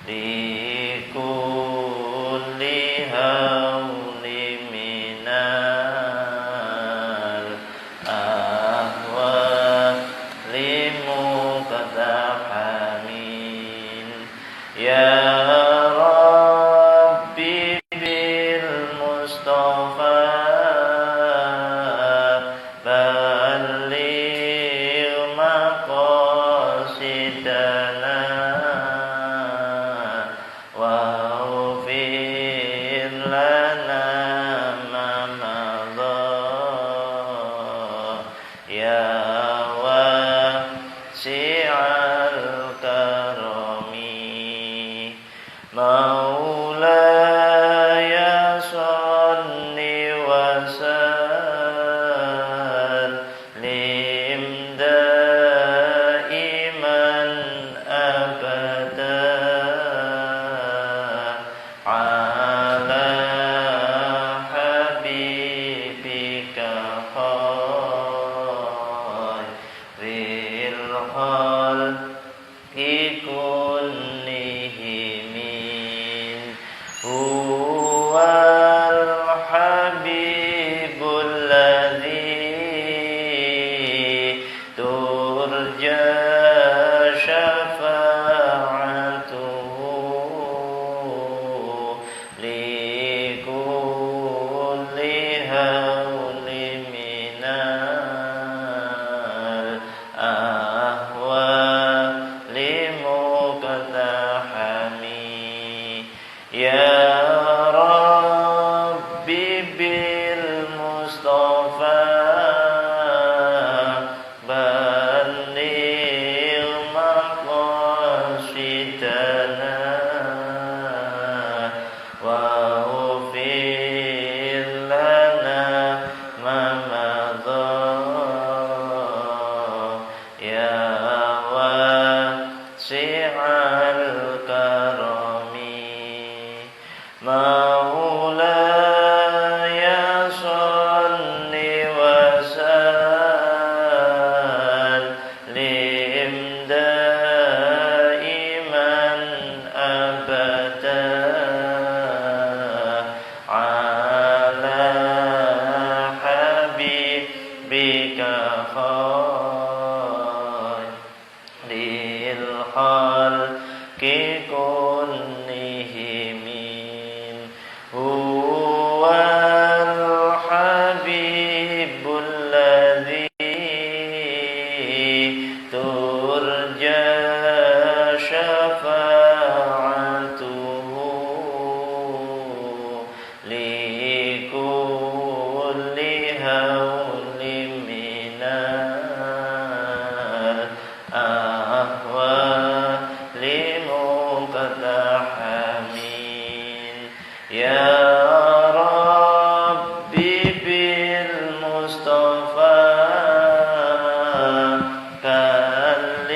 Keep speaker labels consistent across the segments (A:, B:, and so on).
A: لكل هول من الأهوال مقتحم يا ربي بالمصطفى بلغ مقاصدنا واغفر لنا ما مضى يا واسع الكرم مولاي صل وسلم دائما أبدا على حبيبك خير الخلق كلهم هو الحبيب الذي ترجى شفاعته لكل هول من الأهوال مقتحم يا ربي بالمصطفى بلغ مقاصدنا واغفر لنا ما مضى يا واسع الكرم مولاي صل وسلم دائما أبدا على حبيبك خير الخلق كلهم هو الحبيب الذي ترجى شفاعته لكل هول من الأهوال مقتحم يا ربي بالمصطفى بلغ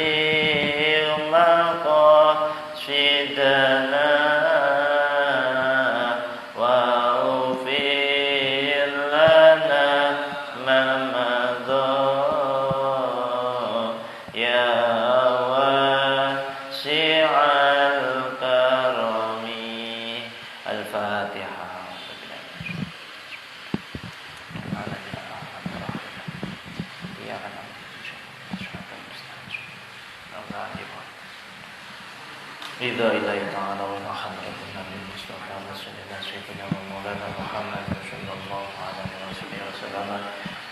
A: مقاصدنا واغفر لنا ما مضى يا واسع الكرم الفاتحة إذا إلهي تعالى وإلى حضرة النبي المصطفى رسول الله سيدنا ومولانا محمد صلى الله عليه وسلم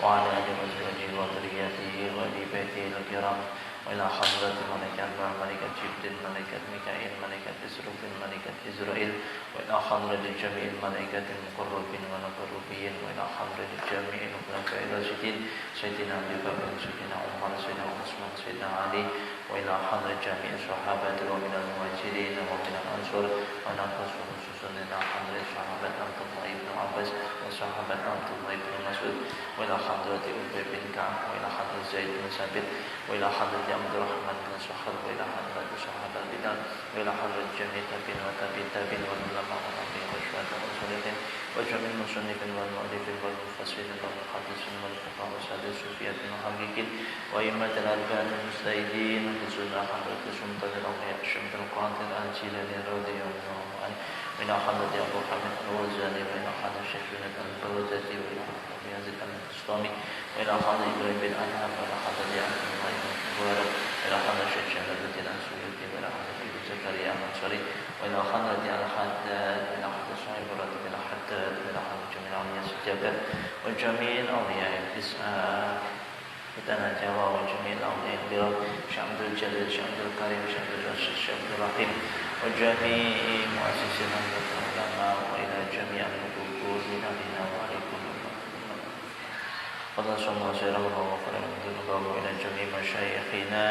A: وعلى آله وأزواجه وذريته وآل بيته الكرام وإلى حضرة ملائكة ملائكة جبريل ملائكة ميكائيل ملائكة إسرافيل ملائكة إسرائيل وإلى حضرة جميع الملائكة المقربين والمقربين وإلى حضرة جميع الخلفاء الراشدين سيدنا أبي بكر سيدنا عمر سيدنا عثمان سيدنا علي وإلى حضرة جميع الصحابة ومن المهاجرين ومن الأنصار ونقص خصوصا إلى حضرة صحابة عبد الله بن عباس وصحابة عبد الله بن مسعود وإلى حضرة أبي بن كعب وإلى حضرة زيد بن ثابت وإلى حضرة عبد الرحمن بن صخر وإلى حضرة صحابة بلال وإلى حضرة جميع تابعين وتابعي التابعين والعلماء والأنبياء والشهداء والصالحين وجميع المصنفين والمؤلفين والمفسرين والمحدثين والفقهاء وسائر الصوفية المحققين وأئمة الأربعة المجتهدين خصوصا حضرة سلطان الأولياء الشمس القادر الجيلاني رضي الله عنه من حضرة أبو حامد الغزالي وإلى حضرة الشيخ بن البروزة وإلى حضرة يزيد البسطامي وإلى حضرة إبراهيم بن أدهم وإلى حضرة عبد الله بن مبارك وإلى حضرة الشيخ جلال الدين السيوطي وإلى حضرة ابن زكريا الأنصاري وإلى حضرة الحداد وإلى حضرة صاحب الراتب إلى حداد وإلى حضرة جميع أولياء السجادة وجميع الأولياء التسعة وتناجوا وجميع الأولياء الكرام شيخ عبد الجليل شيخ عبد الكريم شيخ عبد الرشيد شيخ عبد الرحيم وجميع مؤسسين العلماء وإلى جميع الحضور من أهلنا وعليكم قد صلى الله وغفر ذنوبه إلى جميع مشايخنا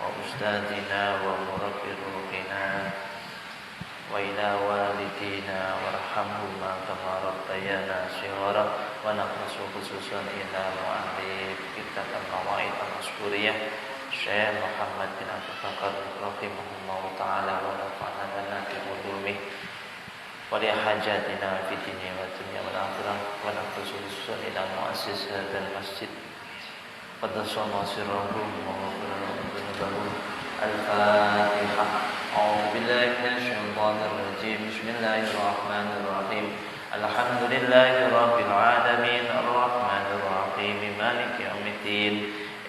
A: وأستاذنا ومربي روحنا وإلى والدينا وارحمهما كما ربيانا صغارا ونخص خصوصا إلى مؤلف كتاب المواعظ المذكورية الشيخ محمد بن أبي بكر رحمه الله تعالى ونفعنا لنا بعلومه ولحاجاتنا في الدنيا والدنيا والآخرة ونخص خصوصا إلى مؤسس هذا المسجد قدس الله سره وغفر له ذنوبه الفاتحة أعوذ بالله من الشيطان الرجيم بسم الله الرحمن الرحيم الحمد لله رب العالمين الرحمن الرحيم مالك يوم الدين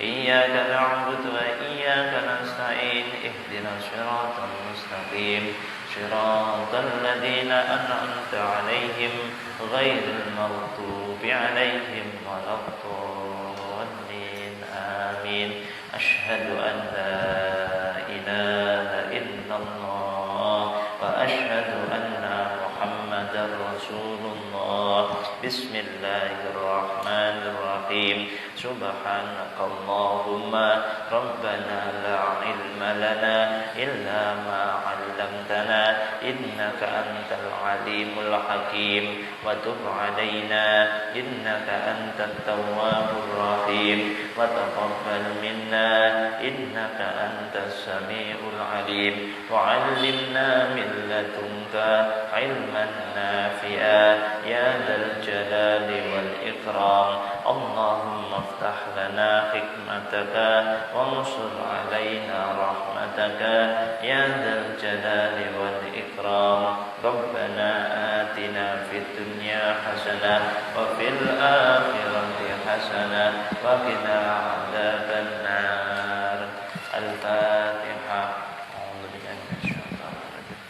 A: إياك نعبد وإياك نستعين اهدنا الصراط المستقيم صراط الذين أنعمت عليهم غير المغضوب عليهم ولا الضالين آمين أشهد أن لا إله إلا الله وأشهد أن محمدا رسول الله بسم الله الرحمن الرحيم سبحانك اللهم ربنا لا علم لنا إلا ما علمتنا إنك أنت العليم الحكيم وتب علينا إنك أنت التواب الرحيم وتقبل منا إنك أنت السميع العليم وعلمنا من لدنك علما نافعا يا ذا الجلال والإكرام اللهم افتح لنا حكمتك وانصر علينا رحمتك يا ذا الجلال والإكرام ربنا آتنا في الدنيا حسنة وفي الآخرة حسنة وقنا عذاب النار الفاتحة أعوذ بالله من الشيطان الرجيم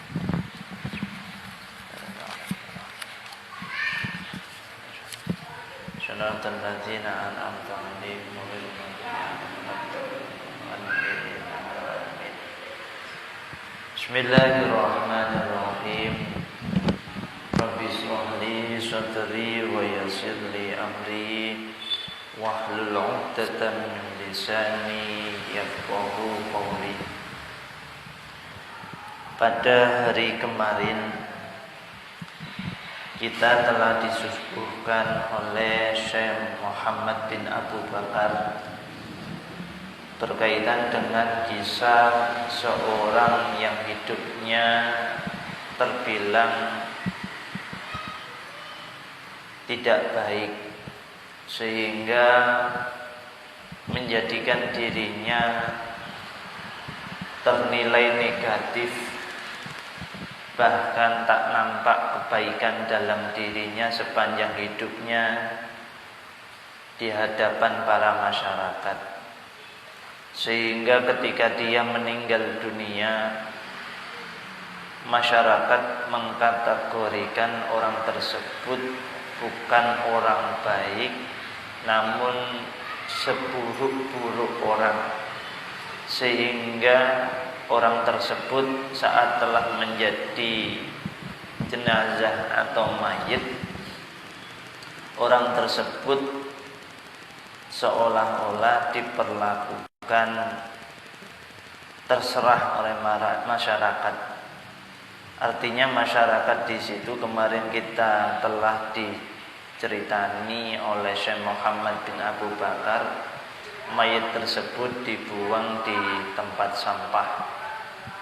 A: صراط الذين أنعمت عليهم غير المغضوب عليهم آمين بسم الله الرحمن الرحيم رب اشرح لي صدري ويسر لي أمري واحلل عقدة من لساني yafqahu qawli. Pada hari kemarin kita telah disuguhkan oleh Syekh Muhammad bin Abu Bakar berkaitan dengan kisah seorang yang hidupnya terbilang tidak baik sehingga menjadikan dirinya ternilai negatif, bahkan tak nampak kebaikan dalam dirinya sepanjang hidupnya di hadapan para masyarakat, sehingga ketika dia meninggal dunia masyarakat mengkategorikan orang tersebut bukan orang baik, namun seburuk-buruk orang, sehingga orang tersebut saat telah menjadi jenazah atau mayit, orang tersebut seolah-olah diperlakukan terserah oleh masyarakat. Artinya masyarakat di situ kemarin kita telah diceritani oleh Syekh Muhammad bin Abu Bakar, mayit tersebut dibuang di tempat sampah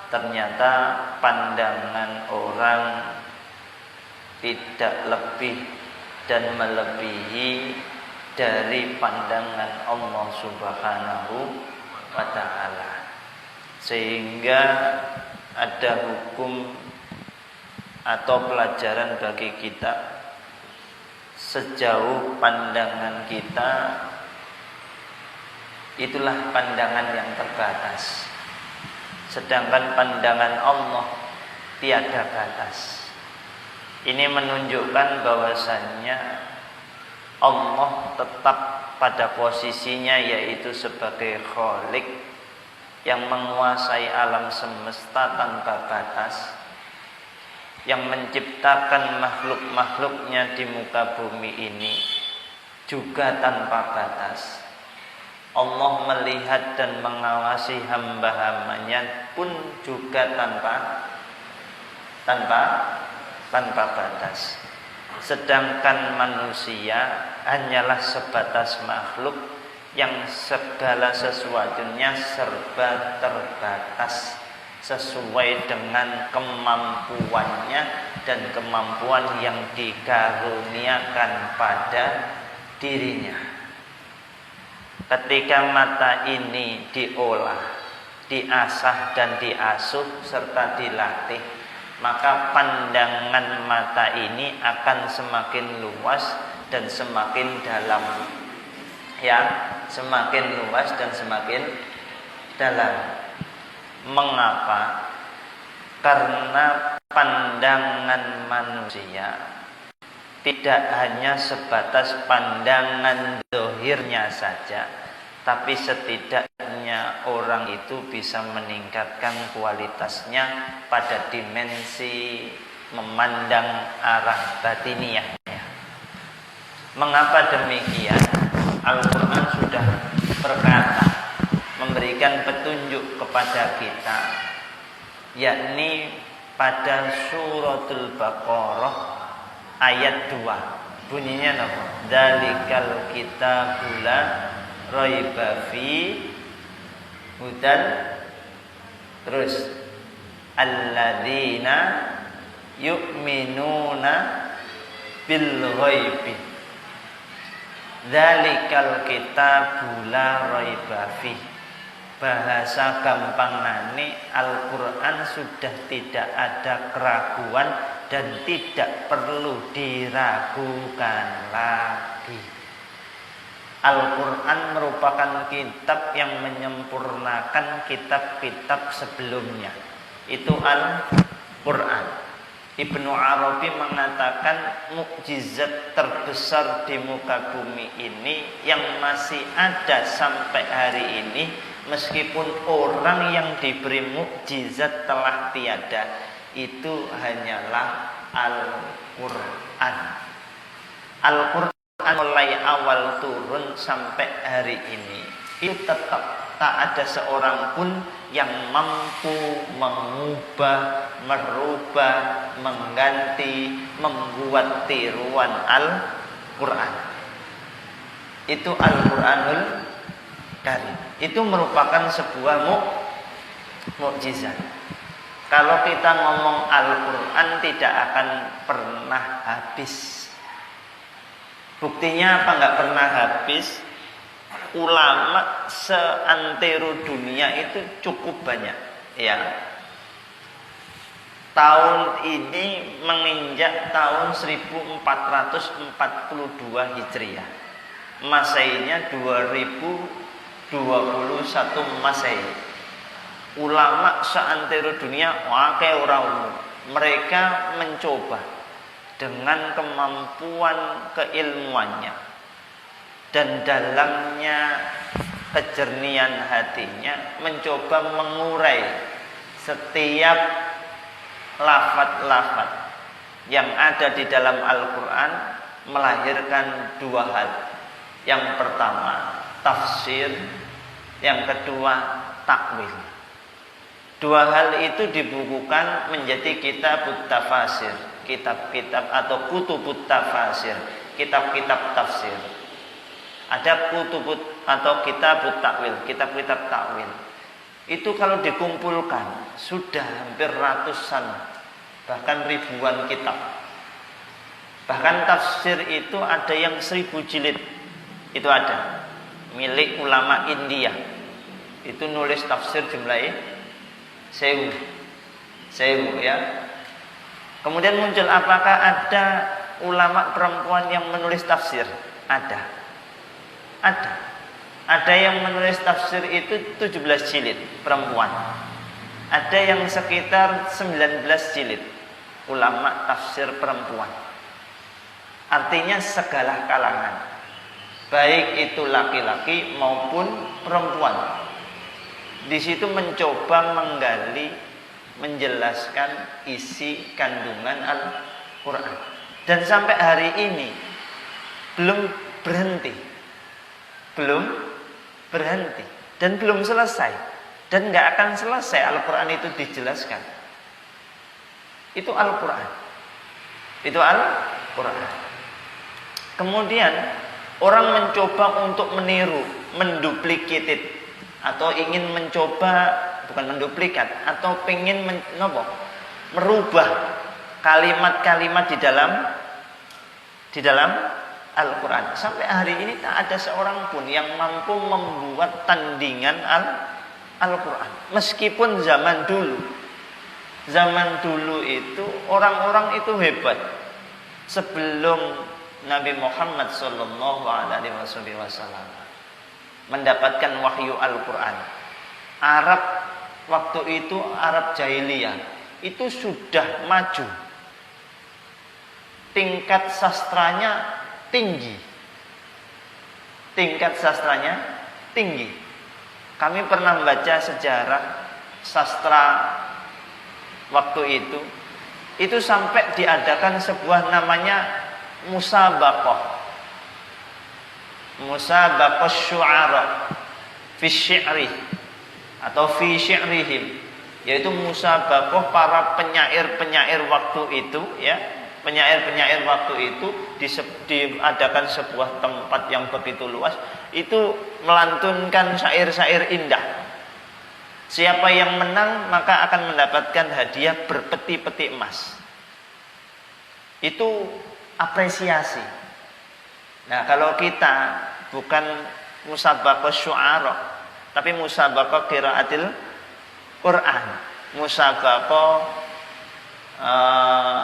A: ternyata pandangan orang tidak lebih dan melebihi dari pandangan Allah Subhanahu wa ta'ala. Sehingga ada hukum atau pelajaran bagi kita, sejauh pandangan kita itulah pandangan yang terbatas, sedangkan pandangan Allah tiada batas. Ini menunjukkan bahwasannya Allah tetap pada posisinya, yaitu sebagai Khalik yang menguasai alam semesta tanpa batas, yang menciptakan makhluk-makhluknya di muka bumi ini juga tanpa batas. Allah melihat dan mengawasi hamba-hambanya pun juga tanpa batas. Sedangkan manusia hanyalah sebatas makhluk yang segala sesuatunya serba terbatas sesuai dengan kemampuannya dan kemampuan yang dikaruniakan pada dirinya. Ketika mata ini diolah, diasah dan diasuh serta dilatih, maka pandangan mata ini akan semakin luas dan semakin dalam. Ya, semakin luas dan semakin dalam. Mengapa? Karena pandangan manusia tidak hanya sebatas pandangan zahirnya saja, tapi setidaknya orang itu bisa meningkatkan kualitasnya pada dimensi memandang arah batiniahnya. Mengapa demikian? Al-Quran sudah berkata, memberikan petunjuk kepada kita, yakni pada suratul Baqarah ayat 2. Bunyinya apa? Dzalikal kitabul la raiba fi hudan, terus alladzina yu'minuna bil ghaibi. Dzalikal kitabul la raiba fi. Bahasa gampang nani, Al-Quran sudah tidak ada keraguan dan tidak perlu diragukan lagi. Al-Quran merupakan kitab yang menyempurnakan kitab-kitab sebelumnya. Itu Al-Quran. Ibnu Arabi mengatakan mukjizat terbesar di muka bumi ini yang masih ada sampai hari ini, meskipun orang yang diberi mukjizat telah tiada, itu hanyalah Al-Quran. Al-Quran mulai awal turun sampai hari ini, itu tetap tak ada seorang pun yang mampu mengubah, merubah, mengganti, membuat tiruan Al-Quran. Itu Al-Quranul Karim. Itu merupakan sebuah mukjizat. Kalau kita ngomong Al-Quran tidak akan pernah habis. Buktinya apa nggak pernah habis? Ulama seantero dunia itu cukup banyak, ya. Tahun ini menginjak tahun 1442 Hijriah. Masainya 2021 Masehi. Ulama seantero dunia wakai orang, mereka mencoba dengan kemampuan keilmuannya dan dalamnya kejernihan hatinya, mencoba mengurai setiap lafaz-lafaz yang ada di dalam Al-Quran, melahirkan dua hal. Yang pertama tafsir, yang kedua takwil. Dua hal itu dibukukan menjadi kitab tafsir, kitab-kitab atau kutubut tafsir, kitab-kitab tafsir. Ada kutubut atau kitab takwil, kitab-kitab takwil. itu kalau dikumpulkan sudah hampir ratusan, bahkan ribuan kitab. Bahkan tafsir itu ada yang 1000 jilid. Itu ada milik ulama India. Itu nulis tafsir jumlahnya 1000 ya. Kemudian muncul, apakah ada ulama perempuan yang menulis tafsir? Ada. Ada yang menulis tafsir itu 17 jilid perempuan. Ada yang sekitar 19 jilid ulama tafsir perempuan. Artinya segala kalangan, baik itu laki-laki maupun perempuan. Di situ mencoba menggali, menjelaskan isi kandungan Al-Quran. Dan sampai hari ini belum berhenti dan belum selesai, dan nggak akan selesai Al-Quran itu dijelaskan. Itu Al-Quran. Kemudian orang mencoba untuk meniru, menduplicated, atau ingin mencoba, bukan menduplikat, atau ingin merubah kalimat-kalimat di dalam Al-Quran. Sampai hari ini tak ada seorang pun yang mampu membuat tandingan Al-Quran. Meskipun zaman dulu itu orang-orang itu hebat. Sebelum Nabi Muhammad SAW mendapatkan wahyu Al-Quran, Arab waktu itu, Arab jahiliyah itu sudah maju, tingkat sastranya tinggi. Kami pernah membaca sejarah sastra waktu itu sampai diadakan sebuah namanya musabaqah syu'ara fi syi'ri atau fi syi'rihim, yaitu musabaqah para penyair waktu itu ya. Penyair waktu itu diadakan sebuah tempat yang begitu luas, itu melantunkan syair-syair indah. Siapa yang menang maka akan mendapatkan hadiah berpeti-peti emas. Itu apresiasi. Nah, kalau kita bukan musabaqah syu'ara, tapi musabaqah qiraatil Quran, musabaqah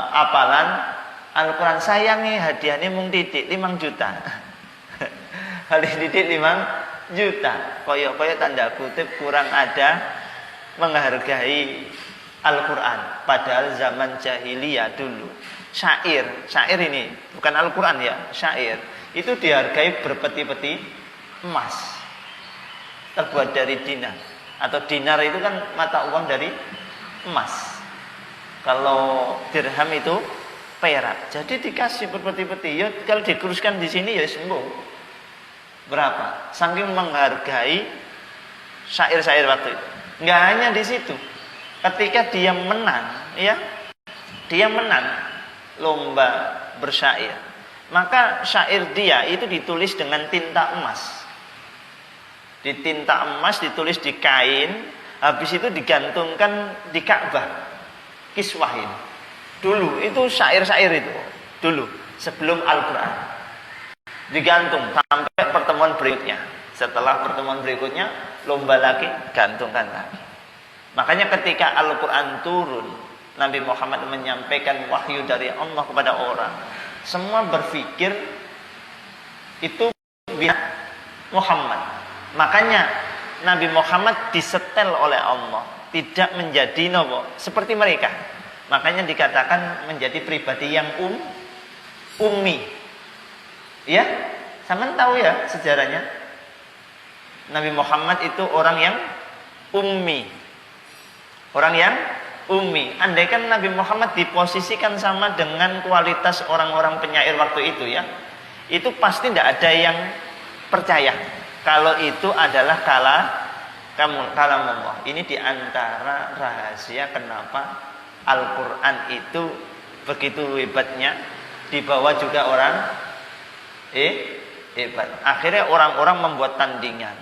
A: apalan Al-Quran. Sayangi hadiahnya mung titik 5 juta. Hadiah titik 5 juta. Koyok tanda kutip kurang ada menghargai Al-Quran. Padahal zaman jahiliyah dulu syair ini bukan Al-Quran ya, syair itu dihargai berpeti-peti emas terbuat dari dinar, atau dinar itu kan mata uang dari emas. Kalau dirham itu perak. Jadi dikasih berpeti-peti. Ya kalau dikuruskan di sini ya sembuh. Berapa? Saking menghargai syair-syair waktu itu. Enggak hanya di situ. Ketika dia menang, ya, dia menang lomba bersyair, maka syair dia itu ditulis dengan tinta emas. Di tinta emas ditulis di kain, habis itu digantungkan di Ka'bah. Kiswahin. Dulu itu syair-syair itu. Dulu sebelum Al-Quran. Digantung sampai pertemuan berikutnya. Setelah pertemuan berikutnya lomba lagi, gantungkan lagi. Makanya ketika Al-Quran turun, Nabi Muhammad menyampaikan wahyu dari Allah kepada orang, semua berpikir itu bina Muhammad. Makanya Nabi Muhammad disetel oleh Allah, tidak menjadi seperti mereka. Makanya dikatakan menjadi pribadi yang ummi. Ya, sama tahu ya sejarahnya. Nabi Muhammad itu orang yang ummi. Andaikan Nabi Muhammad diposisikan sama dengan kualitas orang-orang penyair waktu itu ya, itu pasti tidak ada yang percaya kalau itu adalah kalamullah. Ini diantara rahasia kenapa Al-Quran itu begitu hebatnya, dibawa juga orang hebat. Akhirnya orang-orang membuat tandingan.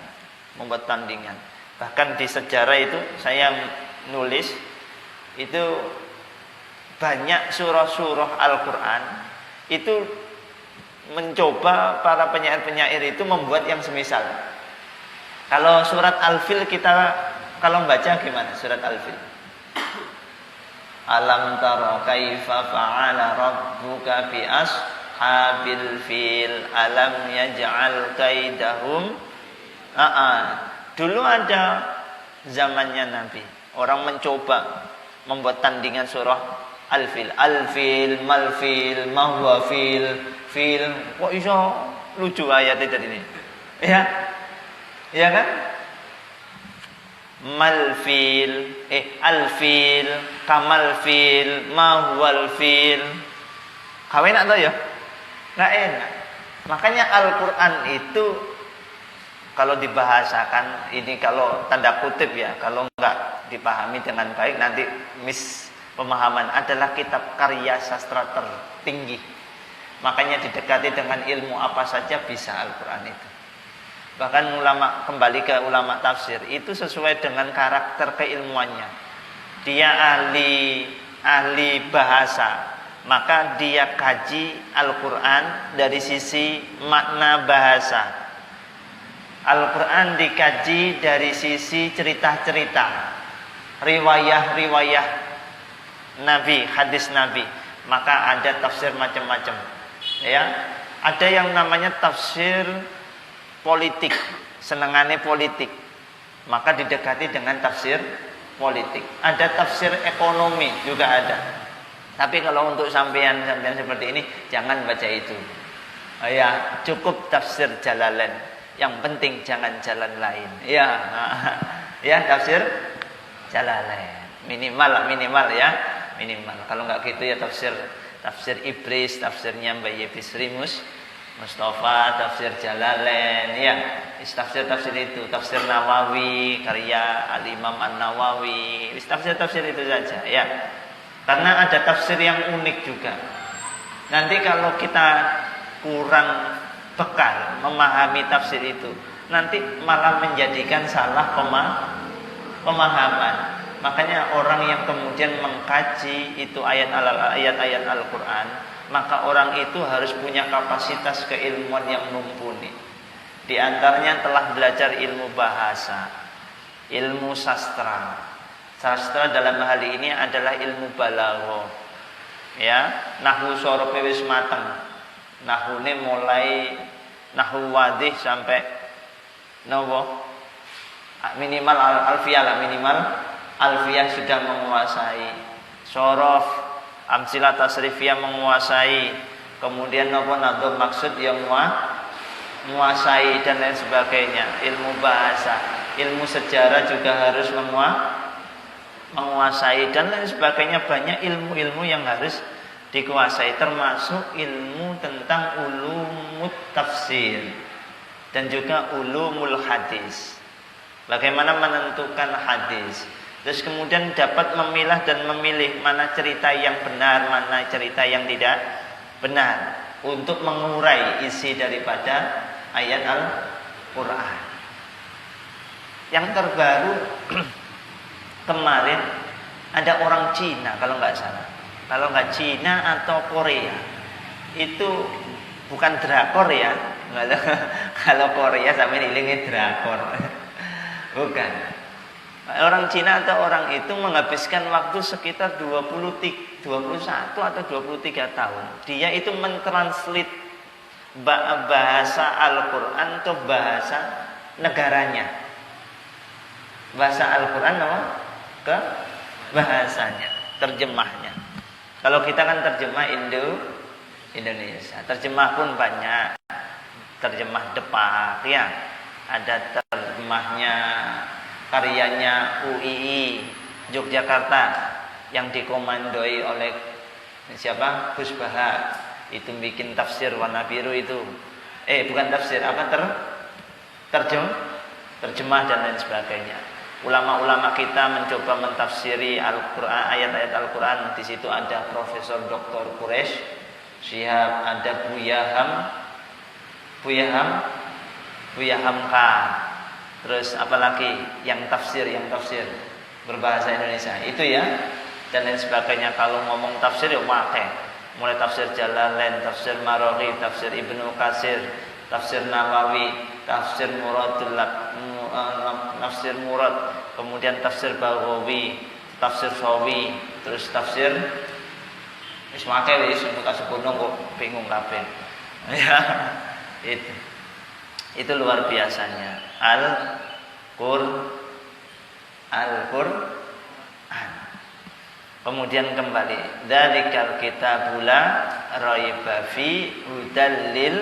B: Bahkan di sejarah itu saya nulis itu banyak surah-surah Al-Quran itu mencoba para penyair-penyair itu membuat yang semisal. Kalau surat Al-Fil kita kalau baca gimana surat Al-Fil? Alam tara kaifa fa'ala rabbuka bi ashabil fil alam yaj'al kaidahum. Dulu ada zamannya Nabi, orang mencoba membuat tandingan surah Al-Fil, Al-Fil, Mal-Fil, Mahwafil, Fil. Kok iso lucu ayatnya tadi ini? Ya, ya kan? Mal-Fil, Al-Fil, Kamal-Fil, Mahwal-Fil. Kau enak tau ya? Nggak enak. Makanya Al-Quran itu kalau dibahasakan ini kalau tanda kutip ya, kalau nggak dipahami dengan baik nanti pemahaman adalah kitab karya sastra tertinggi. Makanya didekati dengan ilmu apa saja bisa Al-Quran itu. Bahkan ulama, kembali ke ulama tafsir, itu sesuai dengan karakter keilmuannya. Dia ahli bahasa, maka dia kaji Al-Quran dari sisi makna bahasa. Al-Quran dikaji dari sisi cerita-cerita, riwayah-riwayah Nabi, hadis Nabi. Maka ada tafsir macam-macam. Ya, ada yang namanya tafsir politik, senengannya politik. Maka didekati dengan tafsir politik. Ada tafsir ekonomi juga ada. Tapi kalau untuk sampean seperti ini jangan baca itu. Ya, cukup tafsir Jalalain. Yang penting jangan jalan lain. Ya, ya tafsir Jalalain. Minimal ya, minimal. Kalau nggak gitu ya tafsir Ibris, tafsirnya Mbak Yebisri Mustafa, tafsir Jalalain, ya, tafsir itu, tafsir Nawawi, karya Al-Imam An-Nawawi, tafsir itu saja, ya. Karena ada tafsir yang unik juga. Nanti kalau kita kurang bekal memahami tafsir itu, nanti malah menjadikan salah pemahaman. Makanya orang yang kemudian mengkaji itu ayat-ayat Al-Quran, maka orang itu harus punya kapasitas keilmuan yang mumpuni. Di antaranya telah belajar ilmu bahasa, ilmu sastra. Sastra dalam hal ini adalah ilmu balaghah. Ya, nahwu sorofe wis mateng. Nahune mulai nahwu wadih sampai minimal alfiyah lah, minimal alfiyah sudah menguasai. Sorof, amsilah tasrifiyah menguasai, kemudian nadhum maksud yang menguasai dan lain sebagainya. Ilmu bahasa, ilmu sejarah juga harus menguasai dan lain sebagainya. Banyak ilmu-ilmu yang harus dikuasai, termasuk ilmu tentang ulumut tafsir dan juga ulumul hadis. Bagaimana menentukan hadis. Terus kemudian dapat memilah dan memilih mana cerita yang benar, mana cerita yang tidak benar, untuk mengurai isi daripada ayat Al-Quran. Yang terbaru kemarin ada orang Cina kalau nggak salah, kalau nggak Cina atau Korea, itu bukan drakor ya. Kalau Korea sampai nilainya drakor, bukan. Orang Cina atau orang itu menghabiskan waktu sekitar 21 atau 23 tahun. Dia itu mentranslate bahasa Al-Quran ke bahasa negaranya. Bahasa Al-Quran ke bahasanya, terjemahnya. Kalau kita kan terjemah Indonesia, terjemah pun banyak. Terjemah Depak ya, ada terjemahnya karyanya UII Yogyakarta yang dikomandoi oleh siapa? Gus Bahar. Itu bikin tafsir warna biru itu. Bukan tafsir, apa terjemah dan lain sebagainya. Ulama-ulama kita mencoba mentafsiri Al-Quran, ayat-ayat Al-Quran. Di situ ada Profesor Dr. Quraish Syihab, ada Buya Hamka, Terus apalagi yang tafsir berbahasa Indonesia itu ya, dan lain sebagainya. Kalau ngomong tafsir ya pakai mulai tafsir Jalalain, tafsir Maraghi, tafsir Ibnu Katsir, tafsir Nawawi, tafsir Nafsir Murad, kemudian tafsir Baghawi, tafsir Sawi, terus tafsir wis pakai wis sebut kok bingung kabeh. Ya, itu luar biasanya Al-Qur'an. Kemudian kembali, dzalikal kitabul la raiba fi hudal lil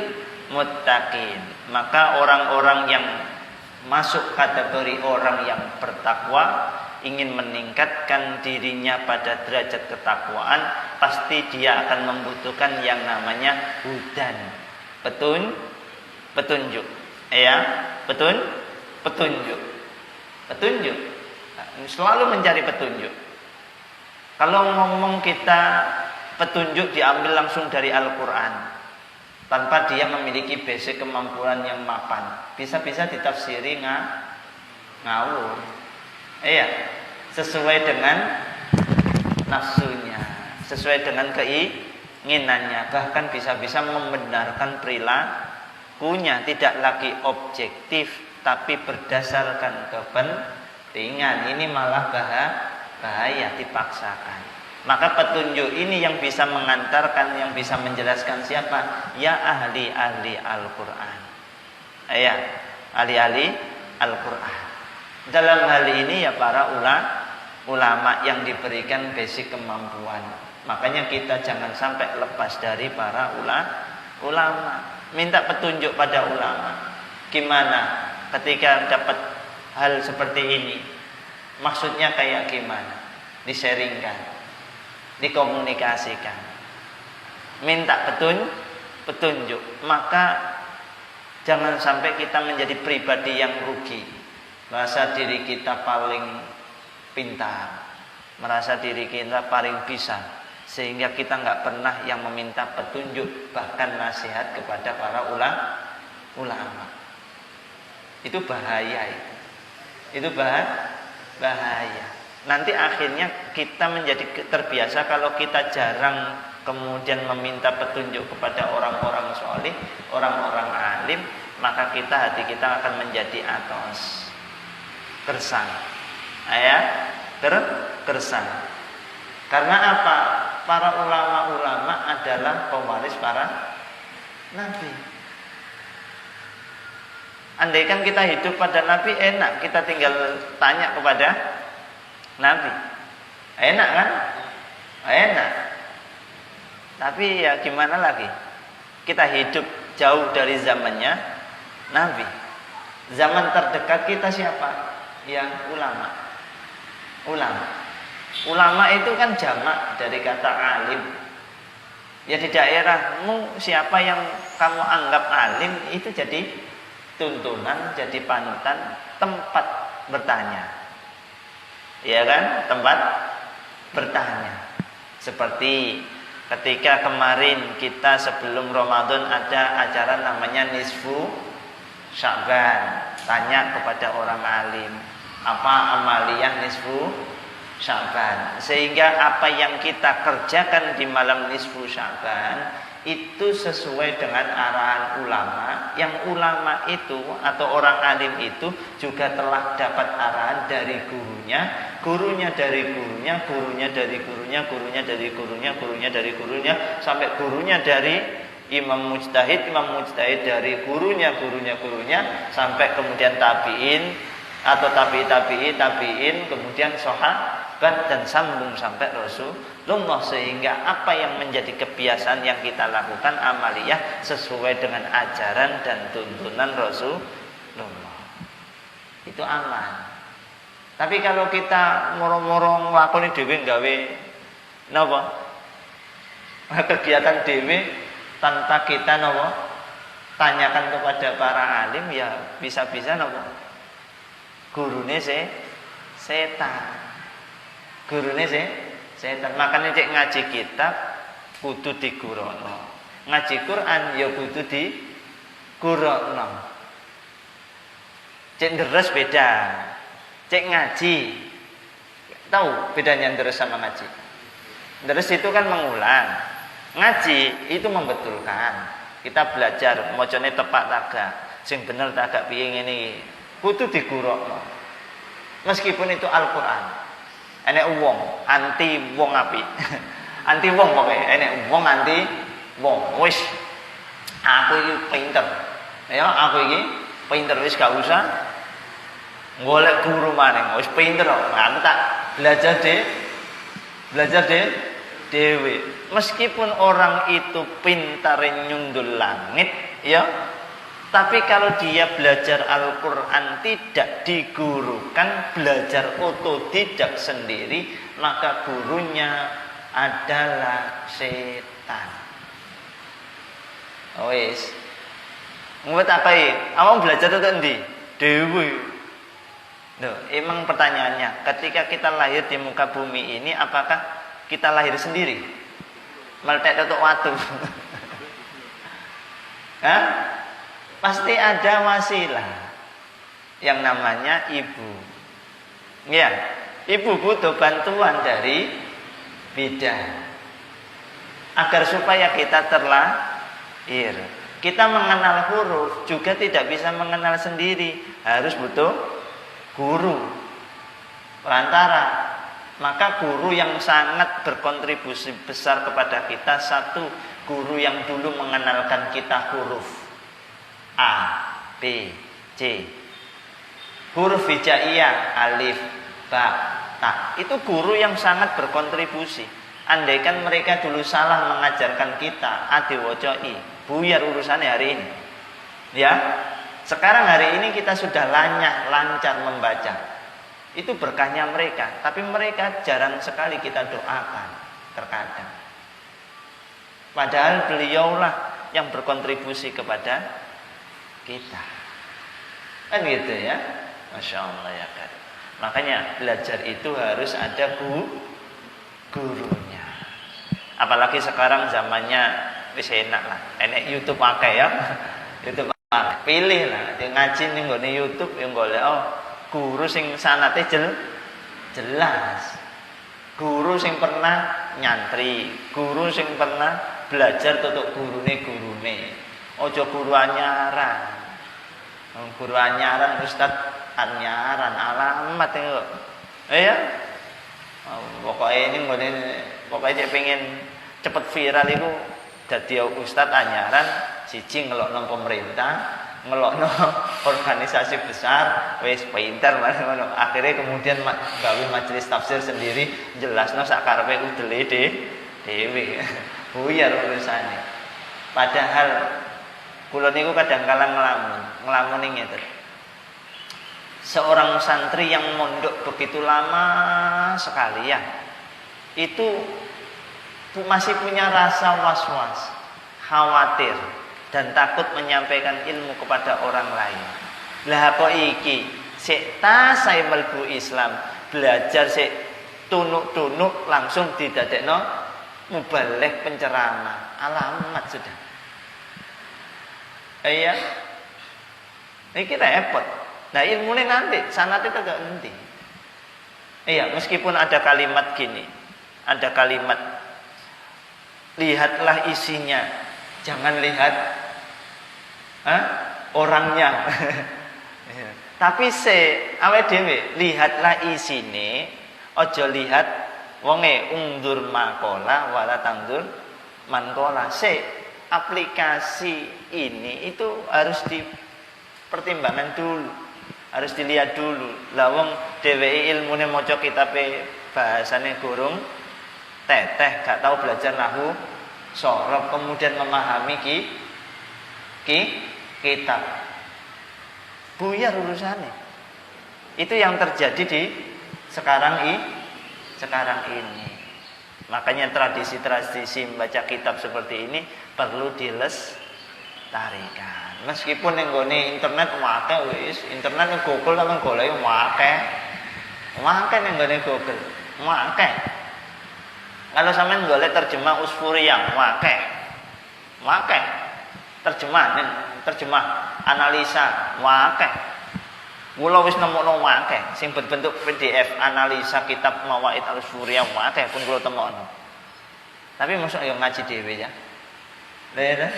B: muttaqin. Maka orang-orang yang masuk kategori orang yang bertakwa, ingin meningkatkan dirinya pada derajat ketakwaan, pasti dia akan membutuhkan yang namanya hudan, petunjuk. Ya, petunjuk. Selalu mencari petunjuk. Kalau ngomong kita petunjuk diambil langsung dari Al-Quran, tanpa dia memiliki basic kemampuan yang mapan, bisa-bisa ditafsiri ngawur. Iya, sesuai dengan nafsunya, sesuai dengan keinginannya, bahkan bisa-bisa membenarkan perilakunya, tidak lagi objektif tapi berdasarkan kepentingan. Ini malah bahaya dipaksakan. Maka petunjuk ini yang bisa mengantarkan, yang bisa menjelaskan siapa? Ya ahli-ahli Al-Quran. Ya, ahli-ahli Al-Quran. Dalam hal ini ya para ulama yang diberikan basic kemampuan. Makanya kita jangan sampai lepas dari para ulama. Minta petunjuk pada ulama. Gimana ketika dapat hal seperti ini? Maksudnya kayak gimana? Di-sharingkan, dikomunikasikan, minta petunjuk. Maka jangan sampai kita menjadi pribadi yang rugi, merasa diri kita paling pintar, merasa diri kita paling bisa, sehingga kita nggak pernah yang meminta petunjuk, bahkan nasihat kepada para ulama. Itu bahaya. Itu bahaya. Nanti akhirnya kita menjadi terbiasa kalau kita jarang kemudian meminta petunjuk kepada orang-orang soleh, orang-orang alim, maka hati kita akan menjadi atos, gersang. Gersang. Karena apa? Para ulama-ulama adalah pewaris para nabi. Andaikan kita hidup pada nabi enak, kita tinggal tanya kepada nabi. Enak kan? Enak. Tapi ya gimana lagi? Kita hidup jauh dari zamannya nabi. Zaman terdekat kita siapa? Yang ulama. Ulama itu kan jamak dari kata alim. Ya di daerahmu siapa yang kamu anggap alim, itu jadi tuntunan, jadi panutan, tempat bertanya. Ya kan? Tempat bertanya. Seperti ketika kemarin kita sebelum Ramadan ada acara namanya Nisfu Sya'ban. Tanya kepada orang alim, apa amaliyah Nisfu Sya'ban? Sehingga apa yang kita kerjakan di malam Nisfu Sya'ban itu sesuai dengan arahan ulama, yang ulama itu atau orang alim itu juga telah dapat arahan dari gurunya, gurunya dari gurunya, gurunya dari gurunya, gurunya dari gurunya, gurunya dari gurunya, sampai gurunya dari imam mujtahid, imam mujtahid dari gurunya, gurunya, sampai kemudian tabi'in atau tabi'in, kemudian sahabat, dan sambung sampai Rasulullah. Sehingga apa yang menjadi kebiasaan yang kita lakukan amaliyah sesuai dengan ajaran dan tuntunan Rasulullah, itu aman. Tapi kalau kita moro-moro nglakoni dhewe gawe napa? Kegiatan dhewe tanpa kita napa? Tanyakan kepada para alim, ya bisa-bisa napa? Gurune setan. Gurune setan. Makanya cek ngaji kitab kudu digurono. Ngaji Quran ya kudu digurono. Cek deres beda. Cek ngaji. Tahu bedanya deres sama ngaji? Deres itu kan mengulang. Ngaji itu membetulkan. Kita belajar mocone tepak tagak, sing bener tagak piye ngene. Kudu digurukno. Meskipun itu Al-Qur'an. Enek wong anti wong apik. Anti wong pokoke, enek wong anti wong. Wis aku iki pinter. Ya, aku iki pinter wis gak usah golek guru maning. Wis pinter kok. Aku tak belajar dewe. Meskipun orang itu pintar nyundul langit, ya. Tapi kalau dia belajar Al-Qur'an tidak digurukan, belajar otodidak sendiri, maka gurunya adalah setan. Wis. Ngwet apae? Awak belajar tetek endi? Dewe. Loh, emang pertanyaannya, ketika kita lahir di muka bumi ini, apakah kita lahir sendiri? Meletek tetek watu. Hah? Pasti ada wasilah yang namanya ibu. Ya, ibu butuh bantuan dari bidan agar supaya kita terlahir. Kita mengenal huruf juga tidak bisa mengenal sendiri, harus butuh guru perantara. Maka guru yang sangat berkontribusi besar kepada kita, satu, guru yang dulu mengenalkan kita huruf A, B, C. Huruf hijaiyah, alif, ba, ta. Itu guru yang sangat berkontribusi. Andaikan mereka dulu salah mengajarkan kita A diwaca I, buyar urusannya hari ini. Ya. Sekarang hari ini kita sudah lancar membaca. Itu berkahnya mereka, tapi mereka jarang sekali kita doakan terkadang. Padahal beliaulah yang berkontribusi kepada kita. Kan gitu ya. Masya Allah ya kan. Makanya belajar itu harus ada gurunya. Apalagi sekarang zamannya wis enak lah. Enek YouTube akeh ya. YouTube akeh. Pilih lah, ngaji ning nggone YouTube yang golek guru sing sanate jelas. Guru sing pernah nyantri, guru sing pernah belajar tutuk gurune. Ojo guru anyaran. Guru anyaran, Ustaz anyaran, alamat itu. Ya. Pokoknya ini pokoknya cek pengen cepet viral itu dadi Ustaz anyaran, siji ngelokno pemerintah, ngelokno organisasi besar, wis pinter ngono. Akhirnya kemudian gawe majelis tafsir sendiri, jelasno sak karepe udele dhewe. Buyar urusane. Padahal kula niku kadang kala ngelamun ngeten. Seorang santri yang mondok begitu lama sekali ya, itu masih punya rasa was-was, khawatir dan takut menyampaikan ilmu kepada orang lain. Lah kok iki sik tasai mlebu Islam, belajar sik tunuk-tunuk langsung didadekno mubaligh penceramah. Alamat sudah. Iya. Iki repot. Nah, ilmune nanti sanate tegak endi. Iya, meskipun ada kalimat gini. Ada kalimat lihatlah isinya, jangan lihat orangnya. Tapi awake dhewe lihatlah isine, aja lihat wonge undur makola wala tangdur mankola. Aplikasi ini itu harus dipertimbangkan dulu, harus dilihat dulu. Lah wong dheweke ilmune maca kitabe bahasane gurung teteh, gak tahu belajar nahwu sorof, kemudian memahami kitab, buyar urusannya. Itu yang terjadi di sekarang ini. Makanya tradisi-tradisi membaca kitab seperti ini perlu dilestarikan. Meskipun yang nggone internet wae wis, internet Google kan golek wae. Wae yang nggone Google, wae. Kalau sampean golek terjemah Usfuriyah, wae. Terjemah analisa, wae. Kula wis nemokno akeh sing berbentuk PDF analisa kitab Mawaid al-Surya akeh pun kula temokno. Tapi mosok yo ngaji dhewe ya. Lha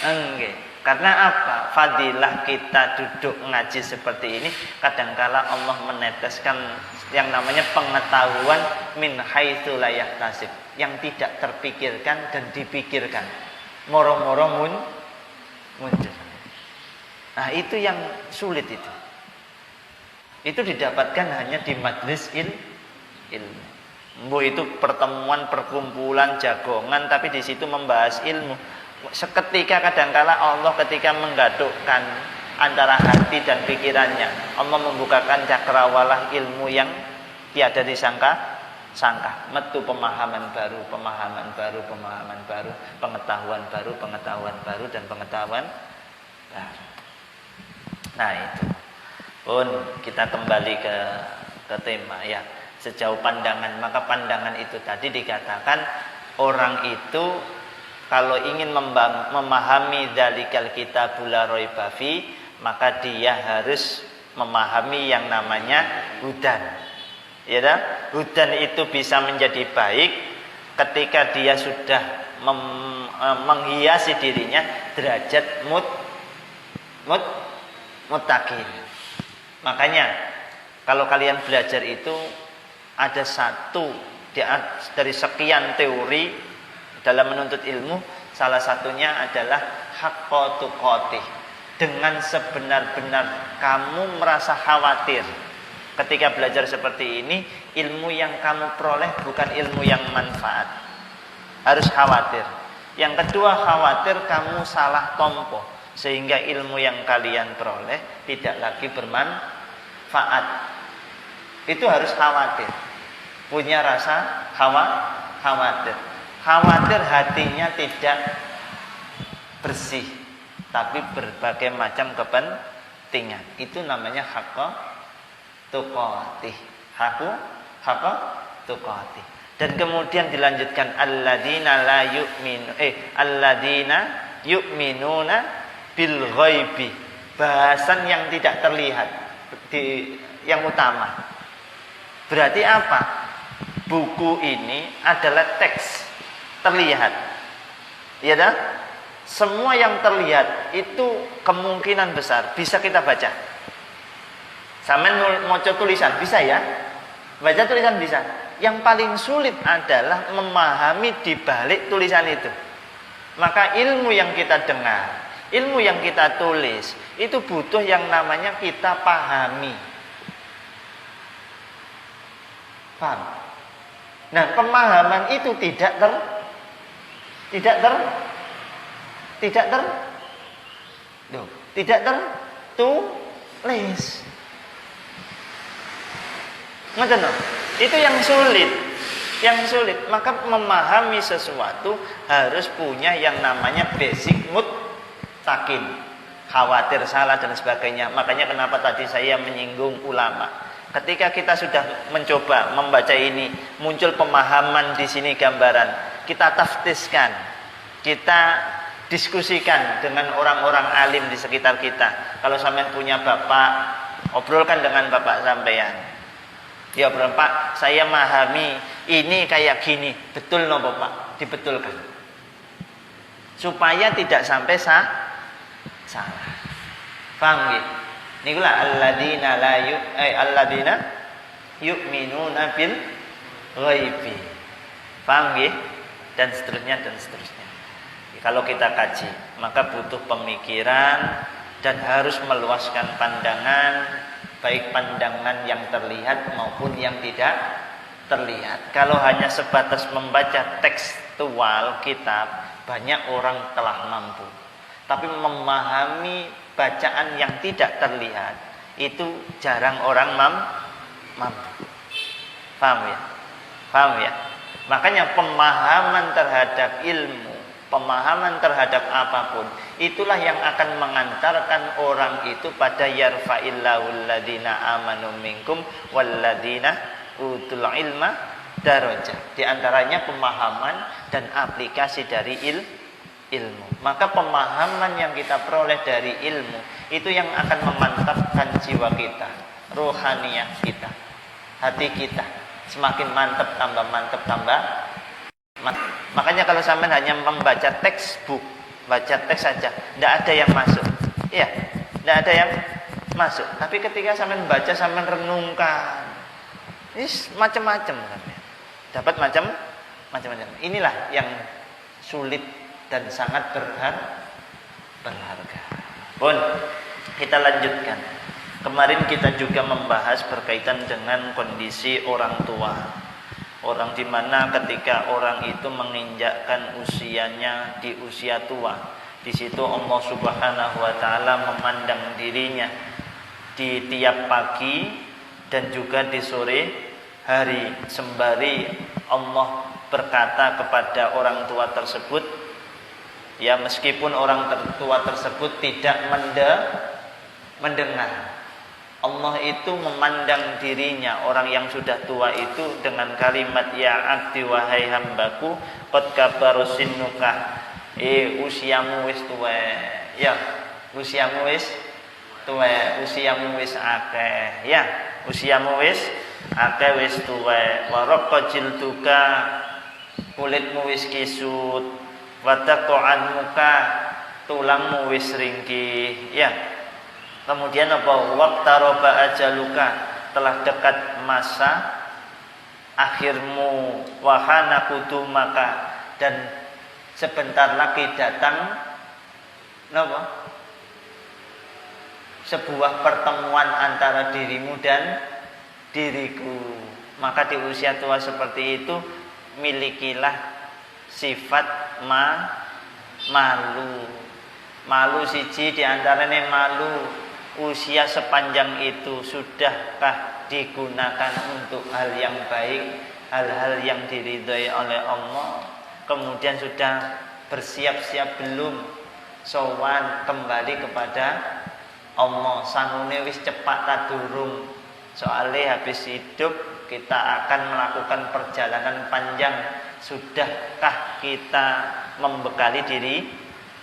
B: enggak. Karena apa? Fadilah kita duduk ngaji seperti ini, kadangkala Allah meneteskan yang namanya pengetahuan min haitsu la yahtasib, yang tidak terpikirkan dan dipikirkan. Moro-moro muncul. Nah, itu yang sulit itu. Itu didapatkan hanya di majlis ilmu. Mbok itu pertemuan, perkumpulan, jagongan, tapi di situ membahas ilmu. Seketika kadangkala Allah ketika menggadukkan antara hati dan pikirannya, Allah membukakan cakrawala ilmu yang tiada disangka, metu pemahaman baru, pengetahuan baru dan pengetahuan baru. Nah itu pun kita kembali ke tema ya, sejauh pandangan. Maka pandangan itu tadi dikatakan orang itu kalau ingin memahami dzalikal kitabul la raiba fi, maka dia harus memahami yang namanya hudan. Ya dah? Hudan itu bisa menjadi baik ketika dia sudah menghiasi dirinya derajat muttaqin. Makanya kalau kalian belajar itu ada satu dari sekian teori dalam menuntut ilmu, salah satunya adalah haqqo tuqatih. Dengan sebenar-benar kamu merasa khawatir ketika belajar seperti ini, ilmu yang kamu peroleh bukan ilmu yang manfaat. Harus khawatir. Yang kedua, khawatir kamu salah tompo, sehingga ilmu yang kalian peroleh tidak lagi bermanfaat. Itu harus khawatir. Punya rasa khawatir. Khawatir hatinya tidak bersih, tapi berbagai macam kepentingan. Itu namanya haqqo tuqatih. Haqqo tuqatih. Dan kemudian dilanjutkan alladzina yu'minuna bil ghaibi. Bahasan yang tidak terlihat yang utama. Berarti apa? Buku ini adalah teks terlihat. Ya dah? Semua yang terlihat itu kemungkinan besar bisa kita baca. Sampeyan mau tulisan bisa ya? Baca tulisan bisa. Yang paling sulit adalah memahami di balik tulisan itu. Maka ilmu yang kita dengar, ilmu yang kita tulis, itu butuh yang namanya kita pahami. Paham? Nah, pemahaman itu tidak tertulis. Ngoten lho. Itu yang sulit. Maka memahami sesuatu harus punya yang namanya basic muttaqin. Khawatir salah dan sebagainya. Makanya kenapa tadi saya menyinggung ulama. Ketika kita sudah mencoba membaca ini, muncul pemahaman di sini gambaran. Kita taftiskan, kita diskusikan dengan orang-orang alim di sekitar kita. Kalau sampean punya bapak, obrolkan dengan bapak sampean. Ya Pak, saya memahami ini kayak gini, betul no Bapak, dibetulkan. Supaya tidak sampai salah. Paham gitu? Nikulah alladzina yu'minuna bil ghaibi. Paham gitu? Dan seterusnya. Kalau kita kaji, maka butuh pemikiran dan harus meluaskan pandangan, baik pandangan yang terlihat maupun yang tidak terlihat. Kalau hanya sebatas membaca tekstual kitab, banyak orang telah mampu. Tapi memahami bacaan yang tidak terlihat, itu jarang orang mampu. Paham ya? Makanya pemahaman terhadap ilmu, pemahaman terhadap apapun, itulah yang akan mengantarkan orang itu pada yarfa'illahu alladina amanu minkum walladina utul ilma darajat. Di antaranya pemahaman dan aplikasi dari ilmu. Maka pemahaman yang kita peroleh dari ilmu itu yang akan memantapkan mantapkan jiwa kita, rohaniyah kita, hati kita semakin mantap, tambah mantap, tambah mantap. Makanya kalau sampean hanya membaca textbook, baca teks saja, tidak ada yang masuk. Iya, tidak ada yang masuk. Tapi ketika sampean baca, sampean renungkan, ini macam-macam, dapat macam-macam. Inilah yang sulit dan sangat berharga. Pun kita lanjutkan. Kemarin kita juga membahas berkaitan dengan kondisi orang tua. Orang di mana ketika orang itu menginjakkan usianya di usia tua, di situ Allah Subhanahu wa taala memandang dirinya di tiap pagi dan juga di sore hari, sembari Allah berkata kepada orang tua tersebut, ya meskipun orang tua tersebut tidak mendengar, Allah itu memandang dirinya, orang yang sudah tua itu, dengan kalimat ya abdi wahai hambaku, qad kabaru sinnuka, usiamu wis tuwa, ya usiamu wis tuwa, usiamu wis akeh, ya usiamu wis akeh, wis tuwa, wa raqqa jilduka, kulitmu wis kisut, wa taqa'an muka, tulangmu wis ringkih, ya. Kemudian apa? Waqtaraba ajaluka, telah dekat masa akhirmu, wahana kudumaka, dan sebentar lagi datang apa? Sebuah pertemuan antara dirimu dan diriku. Maka di usia tua seperti itu milikilah sifat malu. Malu siji diantaranya malu. Usia sepanjang itu sudahkah digunakan untuk hal yang baik, hal-hal yang diridhai oleh Allah? Kemudian sudah bersiap-siap belum sowan kembali kepada Allah? Sanune wis cepat ta durung? Soalnya habis hidup kita akan melakukan perjalanan panjang. Sudahkah kita membekali diri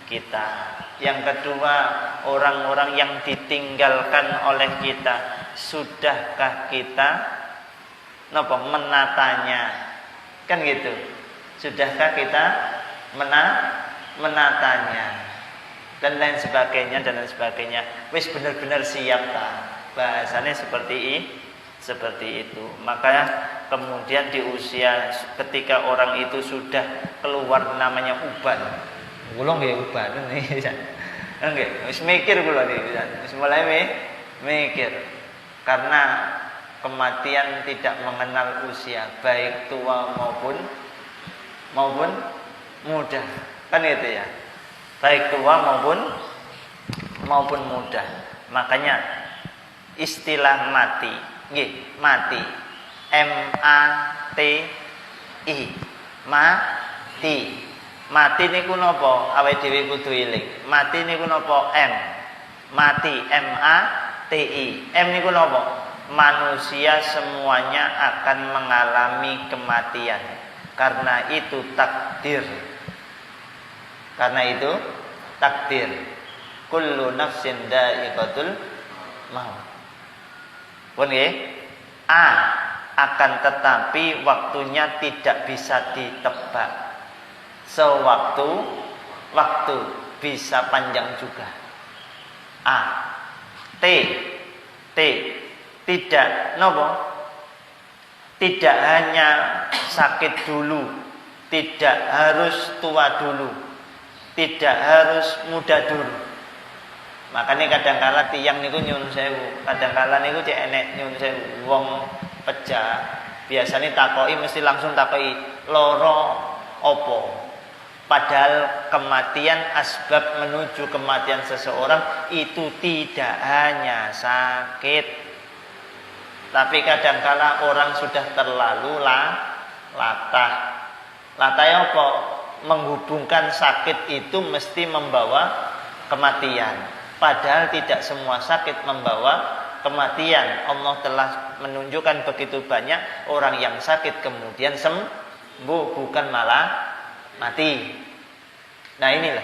B: kita? Yang kedua, orang-orang yang ditinggalkan oleh kita, sudahkah kita menatanya? Kan gitu. Sudahkah kita menatanya? Dan lain sebagainya. Wis benar-benar siap tak? Bahasanya seperti itu. Maka kemudian di usia ketika orang itu sudah keluar namanya uban. Kula nggih uban nggih. Nggih, wis mikir kula niki. Wis mulai mikir. Karena kematian tidak mengenal usia, baik tua maupun muda. Kan gitu ya. Baik tua maupun muda. Makanya istilah mati, nggih, mati. M-A-T-I. Mati. Mati niku napa? Awake dhewe kudu eling. Mati niku napa? Mati, M-A-T-I. M niku napa? Manusia semuanya akan mengalami kematian. Karena itu takdir. Kullu nafsin dha'iqatul maut. Pun nggih? Akan tetapi waktunya tidak bisa ditebak. Waktu bisa panjang juga. Tidak tidak hanya sakit dulu, tidak harus tua dulu, tidak harus muda dulu. Makanya kadang-kala tiyang niku nyun sewu, kadang-kala niku cek enek nyun sewu wong pecah. Biasanya takoki mesti langsung takoki loro opo. Padahal kematian, asbab menuju kematian seseorang itu tidak hanya sakit. Tapi kadangkala orang sudah terlalu latah. Latahnya apa? Menghubungkan sakit itu mesti membawa kematian. Padahal tidak semua sakit membawa kematian. Allah telah menunjukkan begitu banyak orang yang sakit kemudian sembuh, bukan malah mati. Nah inilah.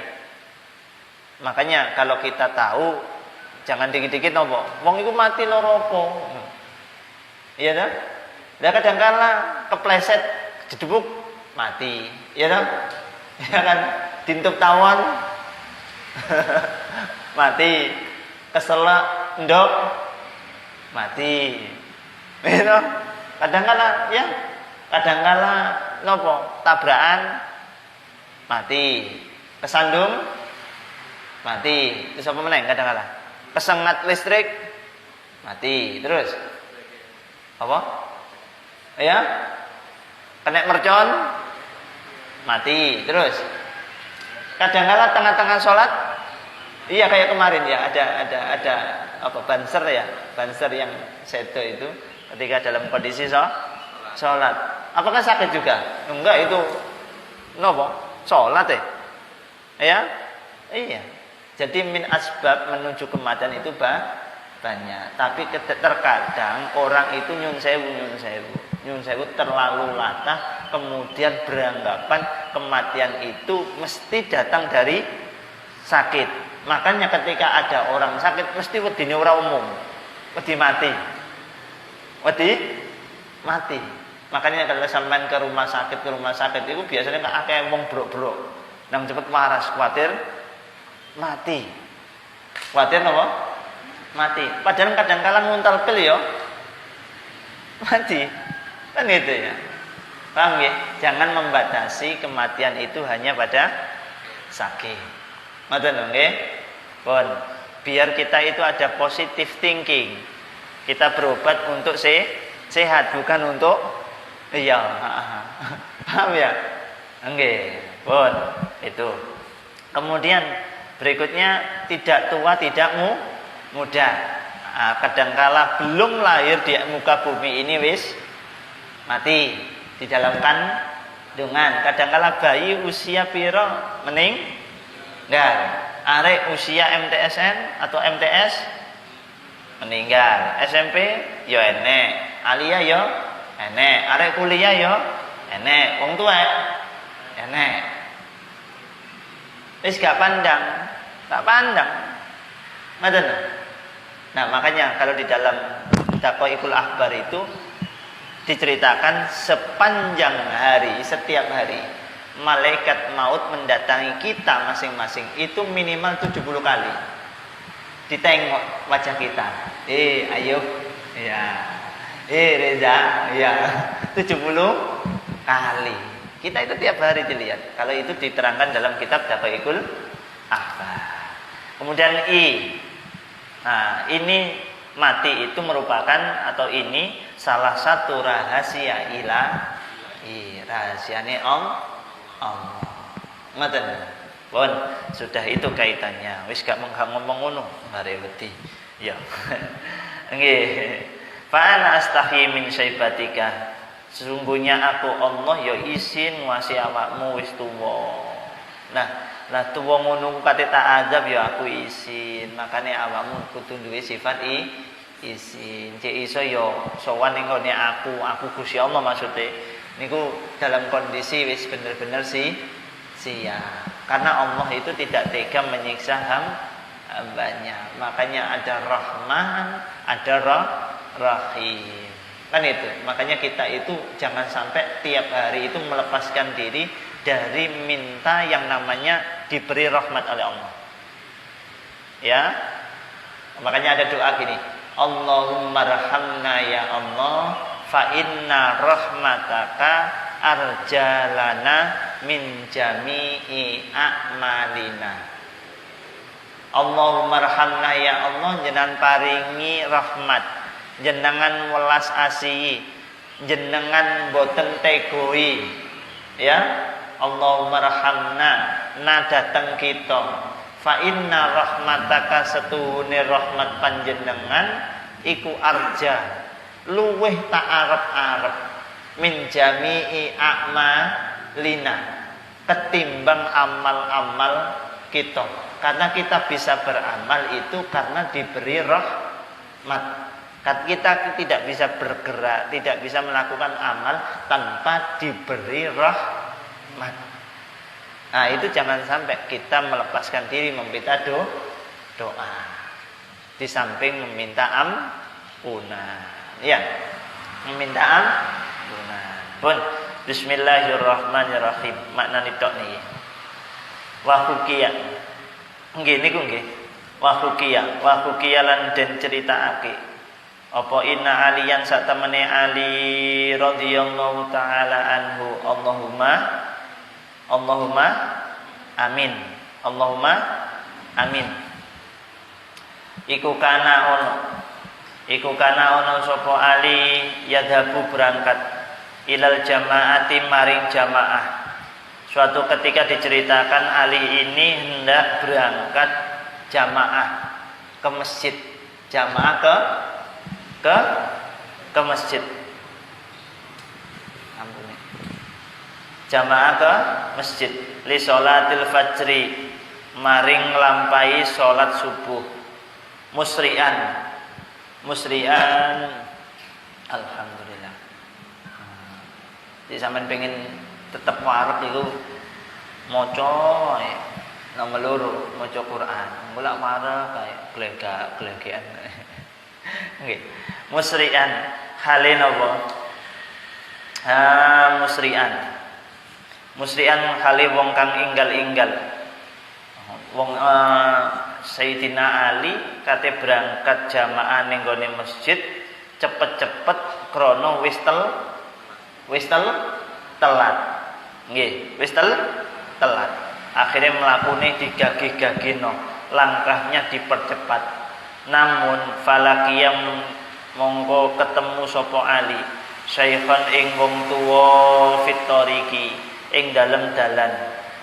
B: Makanya kalau kita tahu Jangan dikit-dikit nopo. Wong iku mati loro apa? Iya dah. Lah kadang-kala kepleset jedebuk mati. Iya dah. Ya kan dintup tawon mati. Keselak ndok mati. Gitu. Kadang-kala ya, kadang-kala nopo? Tabrakan mati. Kesandung mati. Terus apa meneh kadang-kala? Kesengat listrik mati. Terus apa? Ya? Kena mercon mati. Terus kadang-kala tengah-tengah sholat, iya kayak kemarin ya, ada apa banser ya, banser yang sedo itu ketika dalam kondisi sholat. Apakah sakit juga? Enggak, itu nopo? Sholat ya? Ya? Iya. Jadi min asbab menuju kematian itu banyak. Tapi terkadang orang itu nyun sewu terlalu latah, kemudian beranggapan kematian itu mesti datang dari sakit. Makanya ketika ada orang sakit mesti wedine ora umum, wedi mati. Makanya kalau sampean ke rumah sakit itu biasanya kan akeh wong brok-brok. Nang cepet waras, kuatir mati. Kuatir apa? Mati. Padahal kadang-kala nguntal pil ya. Mati. Kan itu ya. Paham ya? Jangan membatasi kematian itu hanya pada sakit. Ngoten nggih? Pun biar kita itu ada positive thinking. Kita berobat untuk sehat, bukan untuk iya. Paham ya? Nggih. Pun itu. Kemudian berikutnya tidak tua, tidak muda. Kadangkala belum lahir di muka bumi ini wis mati di dalam kandungan. Kadangkala bayi usia piro meninggal. Arek usia MTSN atau MTS meninggal. SMP yo enek, alia yo enek, arek kuliah yo enek, wong tua enek. Wis gak pandang. Ngoten. Nah, makanya kalau di dalam Daqaiqul Akhbar itu diceritakan sepanjang hari, setiap hari malaikat maut mendatangi kita masing-masing itu minimal 70 kali. Ditengok wajah kita. Ayo. Ya. Reza. Ya. 70 kali. Kita itu tiap hari dilihat. Kalau itu diterangkan dalam kitab Daqaiqul Akhbar. Kemudian nah, ini mati itu merupakan atau ini salah satu rahasia ilahi, rahasiane Allah. Ngoten. Pun sudah itu kaitannya. Wis gak ngomong ngono, mare wedi. Ya. Nggih. Fa ana astahi min syaibatika. Sesungguhnya aku Allah ya izin nguasi awakmu wis tuwa. Lah tuwa ngono kate tak azab ya aku izin. Makane awakmu kudu duwe sifat izin. Cek iso ya sowan ning ngene aku Gusti Allah maksude. Niku dalam kondisi wis bener-bener siap. Karena Allah itu tidak tega menyiksa hambanya. Makanya ada Rahman, ada Rahim. Kan itu. Makanya kita itu jangan sampai tiap hari itu melepaskan diri dari minta yang namanya diberi rahmat oleh Allah. Ya. Makanya ada doa gini. Allahumma rahamna ya Allah fa inna rahmataka arjalana min jami'i a'malina. Allahumma rahamna ya Allah, jenengan paringi rahmat, jenengan welas asihi, jenengan boten tegoi. Ya, Allahumma rahamna, dateng kita. Fa inna rahmataka setuhune rahmat panjenengan iku arja, luweh tak arep-arep min jami'i a'malina, ketimbang amal-amal kita. Karena kita bisa beramal itu karena diberi rahmat. Kita tidak bisa bergerak, tidak bisa melakukan amal tanpa diberi rahmat. Nah, itu jangan sampai kita melepaskan diri meminta doa. di samping meminta ampunan. Ya, meminta ampunan. Pun bismillahirrahmanirrahim. Maknane tok niki. Wa hukiya. Nggih niku nggih. Wa hukiya lan den critakake. Apa inna aliyan sak temene Ali radhiyallahu taala anhu. Allahumma amin. Allahumma amin. Iku kana ono sapa Ali yadhabu berangkat ilal jamaati maring jamaah. Suatu ketika diceritakan Ali ini hendak berangkat jamaah ke masjid. Jamaah ke masjid. Ampun. Jamaah ke masjid li sholatil fajri maring nglampahi salat subuh. Musri'an alhamdulillah. Jadi sampean pengen tetep warep iku maca nomor loro maca Quran. Mulak marah kayak glegek-glegekan. Nggih. Musri'an hale napa? Musri'an hale wong kang inggal-inggal. Wong Sayyidina Ali kate berangkat jamaah ning gone masjid cepet-cepet krana wis telat. Nggih, wis telat. Akhirnya mlakune digagih-gagihno, langkahnya dipercepat. Namun falakiyam mongko ketemu sapa Ali, syaikhan ing wong tuwa fitoriki ing dalem dalan,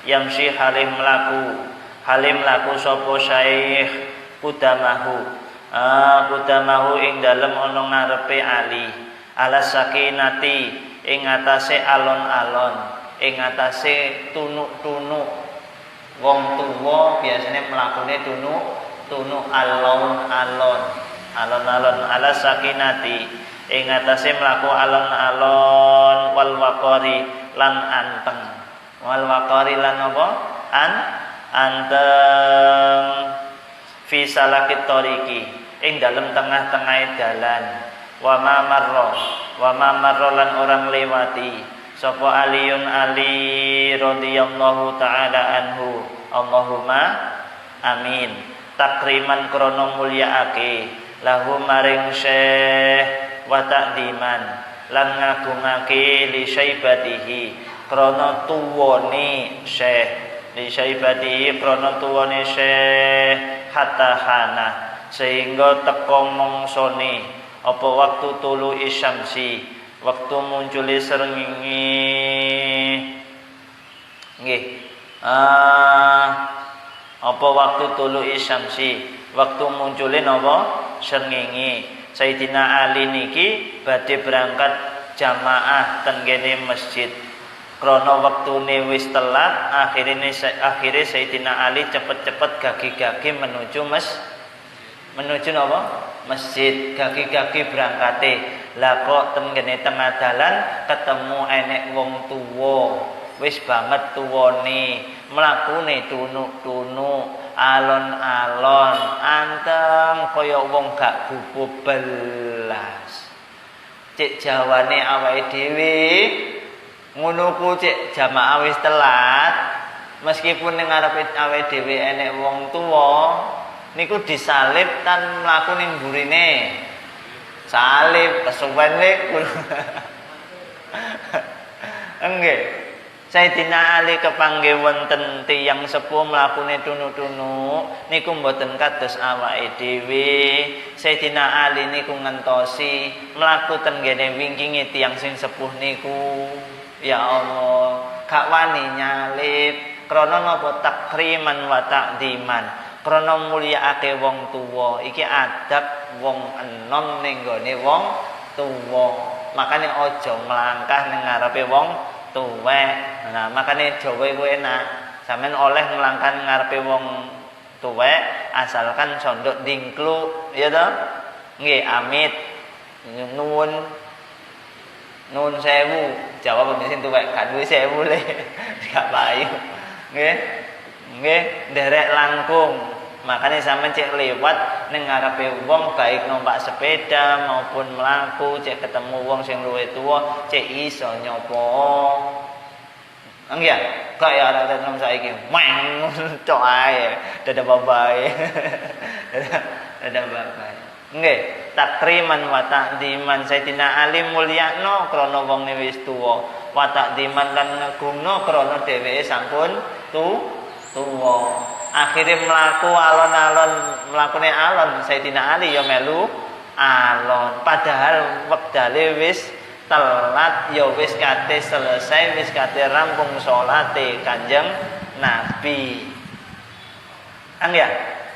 B: yamsi halim mlaku sapa syaikh kudamahu ing dalem ana ngarepe Ali, alas sakinati ing atase alon-alon, ing atase tunuk-tunuk. Wong tuwa biasane mlakune tunuk alon-alon alas sakinati ing atase mlaku alon-alon wal waqari lan anteng. Wal waqari lan apa? Anteng fi salakit tariqi ing dalem tengah-tengahe dalan. Wa ma marra lan orang lewati sapa Aliun Ali radhiyallahu taala anhu. Allahumma amin. Takriman krana mulyaake lahu maring syekh wa ta'diman lan ngagungake li syaibatihi krana tuwane syekh, li syaibatihi krana tuwane syekh hatta hana sehingga teka mongsone apa waktu tulu isyamsi, waktu munculi srengenge. Nggih. Apa waktu tulu isyamsi, waktu munculi napa srengenge. Sayyidina Ali niki badhe berangkat jamaah ten kene masjid. Krana wektune wis telat, akhire Sayyidina Ali cepet-cepet gagi-gagi menuju napa? Masjid. Gagi-gagi berangkate. Lah kok ten kene tengah dalan ketemu enek wong tuwa. Wis banget tuwane, mlakune tunuk-tunuk, alon-alon, anteng kaya wong gak bubu belas. Cek jawane awake dhewe ngono ku cek jamaah wis telat, meskipun ning ngarepe awake dhewe enek wong tuwa niku disalib tan mlaku ning burine. Salib kesuwen lek. Nggih. Sayyidina Ali kepanggih wonten tiyang sepuh mlakune tunuk-tunuk niku mboten kados awake dhewe. Sayyidina Ali niku ngentosi mlaku ten ngene wingkinge tiyang sing sepuh niku. Ya Allah, gak wani nyalip krana napa takriman wa ta'diman, krana mulyaake wong tuwa. Iki adab wong enom ning gone wong tuwa. Makane aja mlangkah ning ngarepe wong tuwek. Nah, makane Jawa iku enak. Sampeyan oleh nglangkah ngarepe wong tuwek asalkan sondok dingkluk, ya to? Nggih, amit. Nuwun sewu. Jawa pemisin tuwek gak duwe sewu le. Gak payu. Nggih. Nggih, nderek langkung. Makanya sampean cek lewat ning ngarepe wong baik numpak sepeda maupun mlaku cek ketemu wong sing luwih tuwa cek iso nyopo. Enggak, kaya ada nom saiki. Mang cok ae, dadah babae. Dadah babae. Nggih, takriman wa ta'diman Sayyidina Ali mulyakno krana wong wis tuwa. Wa ta'diman lan ngegungno krana dheweke sampun tuwa. Akhirnya melaku alon-alon melakukan alon Sayyidina Ali ya melu alon padahal wektale wis telat ya wis kate selesai wis kate rampung salate Kanjeng Nabi ya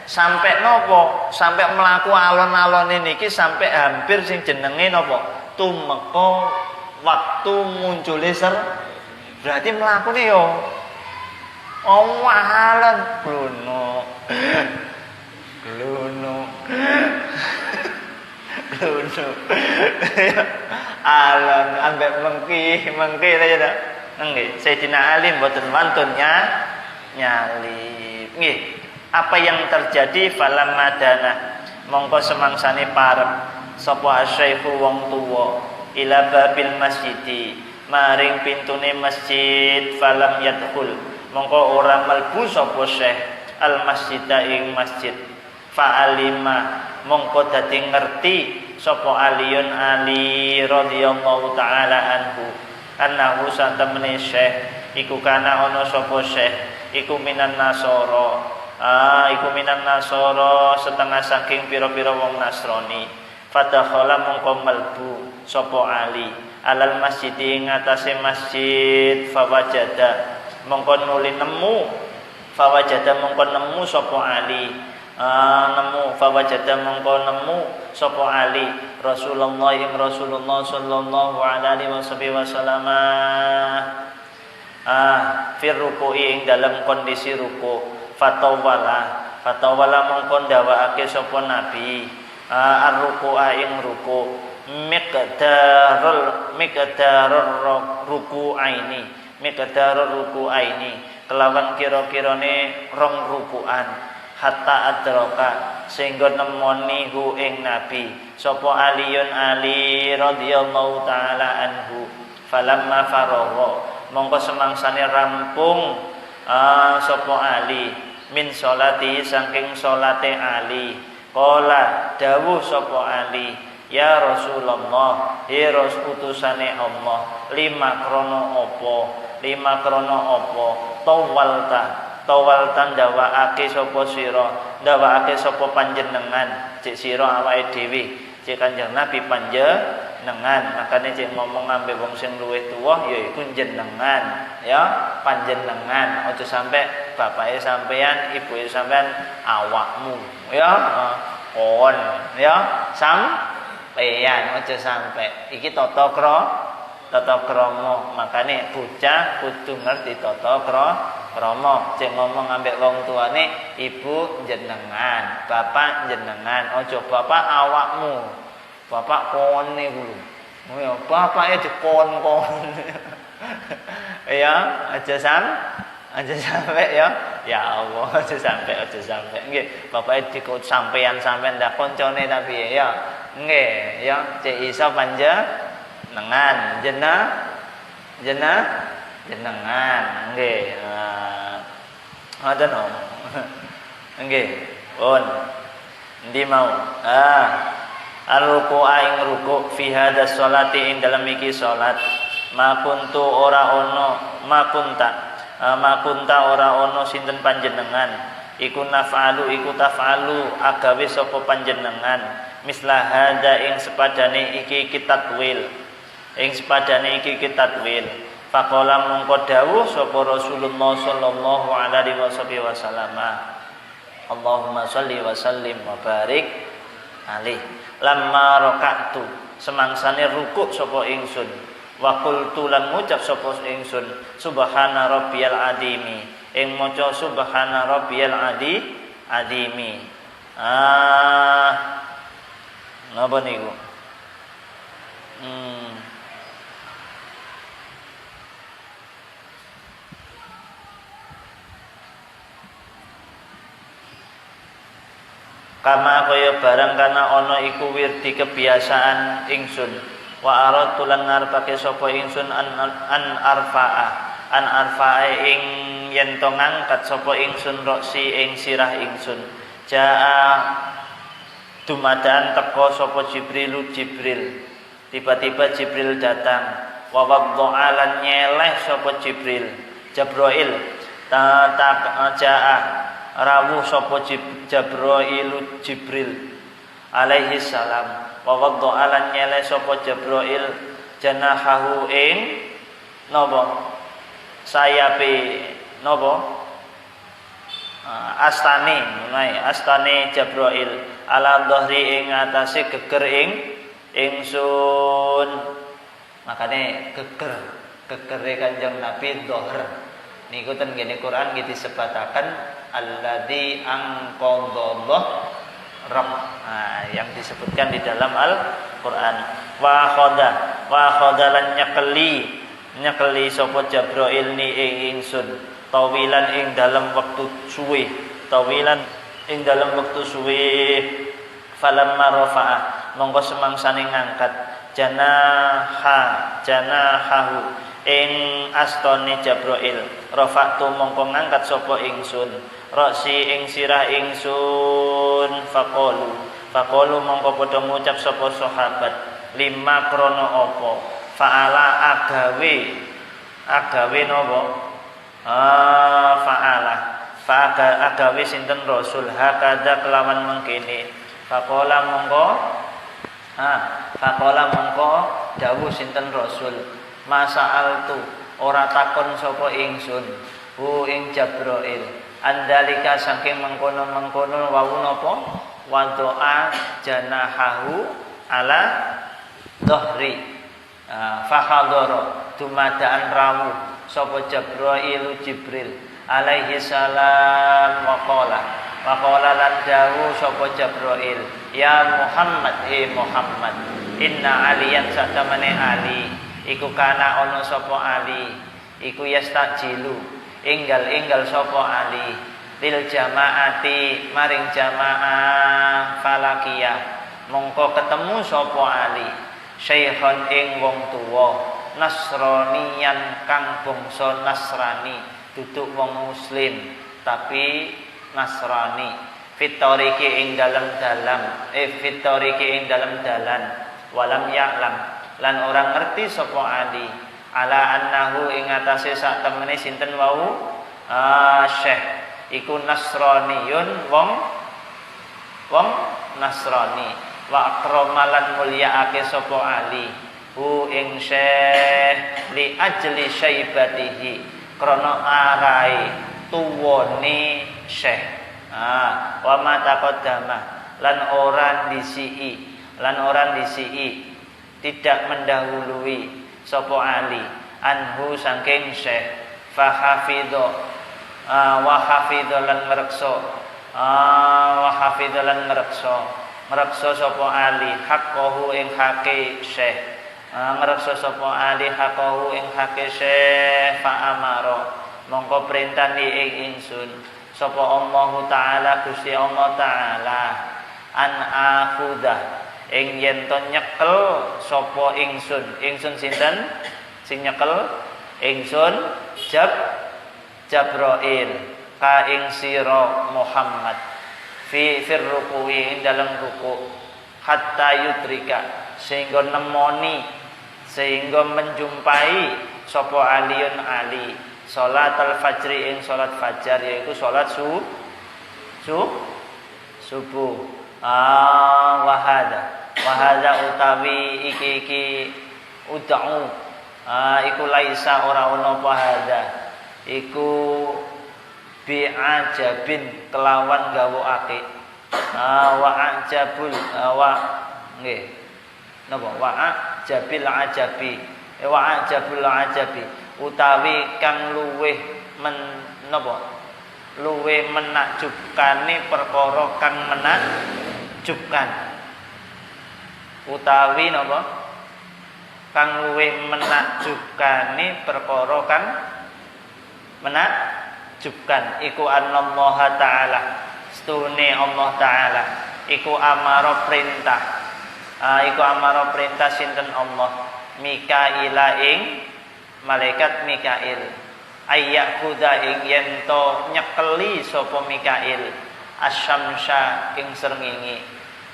B: sampai nopo sampai melaku alon-alon niki sampai hampir sing jenenge nopo tumeka waktu muncule berarti mlakune yo oh wahalan glono alon ambek mengki aja dah nggih Sayyidina Ali mboten wantun nyali nggih apa yang terjadi falam madana mongko semangsane parep sapa asyaikhu wong tuwa ila babil masjidi maring pintune masjid falam yadkhul mongko ora mlebu sapa syekh al masjida ing masjid fa'alima mongko dadi ngerti sapa aliyun ali radhiyallahu taala anhu annahu satamene syekh iku kana ana sapa syekh iku minan nasara setengah saking pira-pira wong Nasrani fadakhala mongko mlebu sapa ali alal masjid ing atase masjid fawajada mongko nuli nemu fawajada mongko nemu sapa Ali fawajada mongko nemu sapa Ali Rasulullah ing Rasulullah sallallahu alaihi wasallam fir ruku'i ing dalam kondisi ruku fatawala mongko ndawakake sapa Nabi ar-ruku'a ing ruku miqdarul ruku aini kelawan kira-kirane rong rukuan hatta adraka sehingga nemoni hu ing nabi sapa aliyun ali radhiyallahu taala anhu falamma faragha mongko semangsane rampung sapa ali min sholati saking salate ali qala dawuh sapa ali ya Rasulullah utusane Allah lima krono opo tawalta ndawakake sapa sira ndawakake sapa panjenengan cek sira awake dhewe cek Kanjeng Nabi panjenengan makane cek ngomong ambek wong sing luwih tuwa yaiku jenengan ya panjenengan aja sampe bapake sampean ibuke sampean awakmu ya kon ya sampeyan aja sampe iki tata krama makane bocah kudu ngerti tata krama cek ngomong ambek wong tuane ibu jenengan bapak jenengan aja bapak awakmu bapak kone kuwi ya bapake dikon-kon ya aja sampe ya Allah aja sampe nggih bapake dikon sampean ndak koncone tapi ya nggih ya cek iso panjenengan jenengan nggih ngoten nggih pun endi mau ar-ruku ing ruku fi hadas sholati ing dalem iki salat makunta ora ana sinten panjenengan iku naf'alu iku taf'alu agawe sapa panjenengan mislah hada ing sepadane iki takwil faqala mongko dawuh sapa Rasulullah sallallahu alaihi wasallam Allahumma sholli wa sallim wa barik alaihi lamma raka'tu semangsane rukuk sapa ingsun wa qultu lan ngucap sapa ingsun subhana rabbiyal adimi ing maca subhana rabbiyal adimi napa niku
A: kama kaya barang kana ana iku wirdi kebiasaan ingsun wa aratu lan ngarepake sapa ingsun an arfa'a ing yen to ngangkat sapa ingsun roksi ing sirah ingsun jaa dumadaan teko sapa Jibril tiba-tiba Jibril datang wa wadha'a lan nyeleh sapa Jibril jaa rawuh sapa Jibril alaihi salam wa wadha'a lan nyeleh sapa Jibril janahahu ing napa sayape napa astane Jibril ala dhahri ing atase geger ingsun makane gegere Kanjeng Nabi dhahr niku ten ngene Quran nggih disebataken alladzi anqadha rabb yang disebutkan di dalam Al-Qur'an wa khada lan nyekeli sapa Jibril ni ing ingsun tawilan ing dalam waktu suwe falamma rafa'a monggo semangsane ngangkat janahahu ing astone Jibril rafa'tu mongko ngangkat sapa ingsun roksi ing sirah ingsun faqalu mongko padha ngucap sapa sahabat lima krana apa fa'ala agawe napa agawe sinten Rasul hakadha kelawan mengkene faqala mongko dawuh sinten Rasul masa'altu ora takon sapa ingsun hu ing Jibril andalika saking mengkono-mengkono wau napa wadoa janahahu ala dhahri fahadara dumadaan rawuh sapa Jibril alaihi salam waqala lan dawuh sapa Jibril ya Muhammad Muhammad inna aliyan satamane ali iku kana ana sapa ali iku yastajilu enggal sapa ali lil jamaati maring jamaah falakiyah mongko ketemu sapa ali syaikhan ing wong tuwa nasraniyan kang bangsa Nasrani duduk wong muslim tapi Nasrani fitoriki ing dalam dalan walam ya'lam lan orang ngerti sapa ali ala annahu ing atase sak temene sinten wau syekh iku nasraniyun wong Nasrani wa akramalan mulyaake sapa ali hu ing syekh li ajli syaibatihi krana arai tuwane syekh wa ma taqaddama lan orang disi tidak mendahului sapa ali anhu saking syekh fa hafidho wa hafidho lan ngrekso sapa ali haqqahu ing hake syekh ngrekso sapa ali haqqahu ing hake syekh fa amara mongko perintah ni ing ingsun sapa Allah taala Gusti Allah taala an akhudah ing yen to nyekel sapa ingsun sinten sing nyekel ingsun Jibril ka ing sira Muhammad fi ruku'i ing dalam ruku hatta yudrika sehingga menjumpai sapa aliyun ali salat al-fajri ing salat fajar yaitu salat subuh wahada utawi iki ud'u iku laisa ora ono apa hada iku bi'ajabin kelawan gawokake wa ajabul wa nggih napa wa ajabil ajabi wa ajabul ajabi utawi kang luweh luweh menakjubkane perkara kang menakjubkan utawi napa kang luweh menakjubkane perkara kang menakjubkan iku anallaha taala stune Allah taala
B: iku amaro perintah. Iku amaro perintah sinten Allah Mikaila ing malaikat Mikail ayyakuda ing yento nyekeli sapa Mikail asyamsya ing srengenge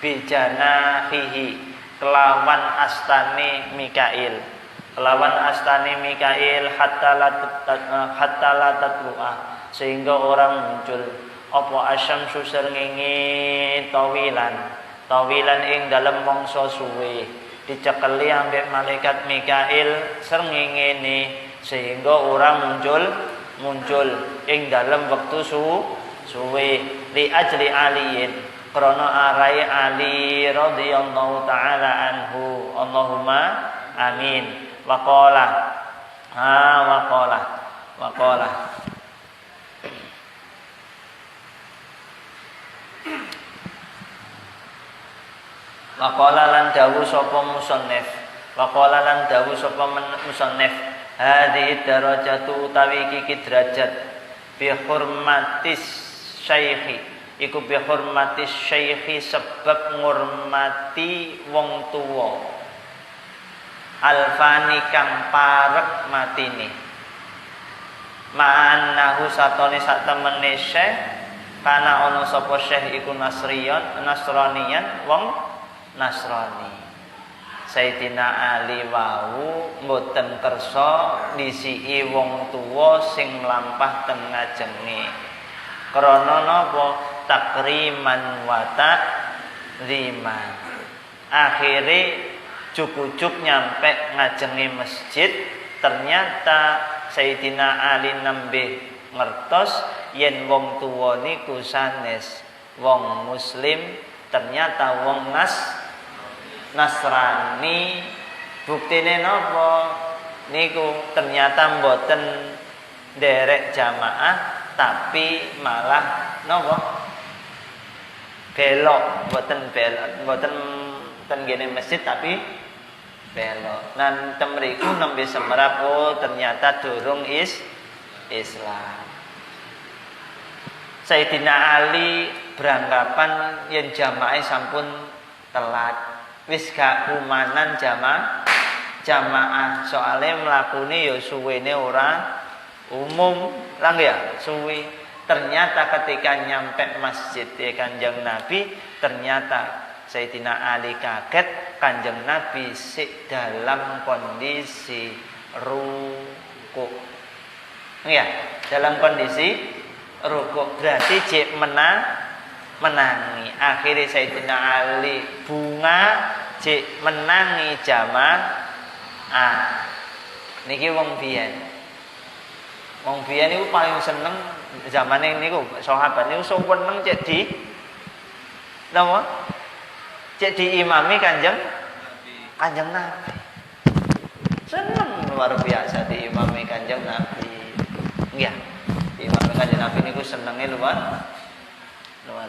B: bijana hihi kelawan astane Mikail hatta la tatlu'a sehingga orang muncul apa asyamsu srengenge tawilan ing dalem mangsa suwe dicekeli ambek malaikat Mikail srengenge ne sehingga orang muncul ing dalem wektu suwe li ajli aliyin krana arai Ali radhiyallahu taala anhu Allahumma amin waqala lan dawuh sapa musannif hadhihi darajatu utawi iki derajat bi hurmatis syaikhi iku bi hurmatis syaikhi sebab ngurmati wong tuwa alfani kang parek matine ma'annahu satone sak temene syekh kana ana sapa syekh iku nasraniyan wong Nasrani. Sayyidina Ali wau mboten kersa nisiki wong tuwa sing mlampah teng ngajenge. Krana napa? Takriman wa ta'ziman. Akhire cukup nyampe ngajenge masjid, ternyata Sayyidina Ali nembe ngertos yen wong tuwa niku sanes wong muslim, ternyata wong Nasrani. Buktine napa? Niku ternyata mboten nderek jamaah tapi malah napa? Belok, mboten ten gene masjid tapi belok. Nan temriku nembe semerap ternyata durung Islam. Sayyidina Ali beranggapan yen jamaah sampun telat. Wis gak kumanan jamaah soalnya mlakune ya suwene ora umum lang ya suwi. Ternyata ketika nyampe masjid Kanjeng Nabi, ternyata Sayyidina Ali kaget, Kanjeng Nabi sik dalam kondisi ruku. Ya, dalam kondisi ruku berarti cek menangi. Akhirnya Sayyidina Ali bunga cek menangi jamaah. Niki wong biyen niku paling seneng zamane niku sahabat niku seneng cek di napa? Cek diimami Kanjeng Nabi. Seneng luar biasa diimami Kanjeng Nabi. Nggih. Diimami Kanjeng Nabi niku senenge luar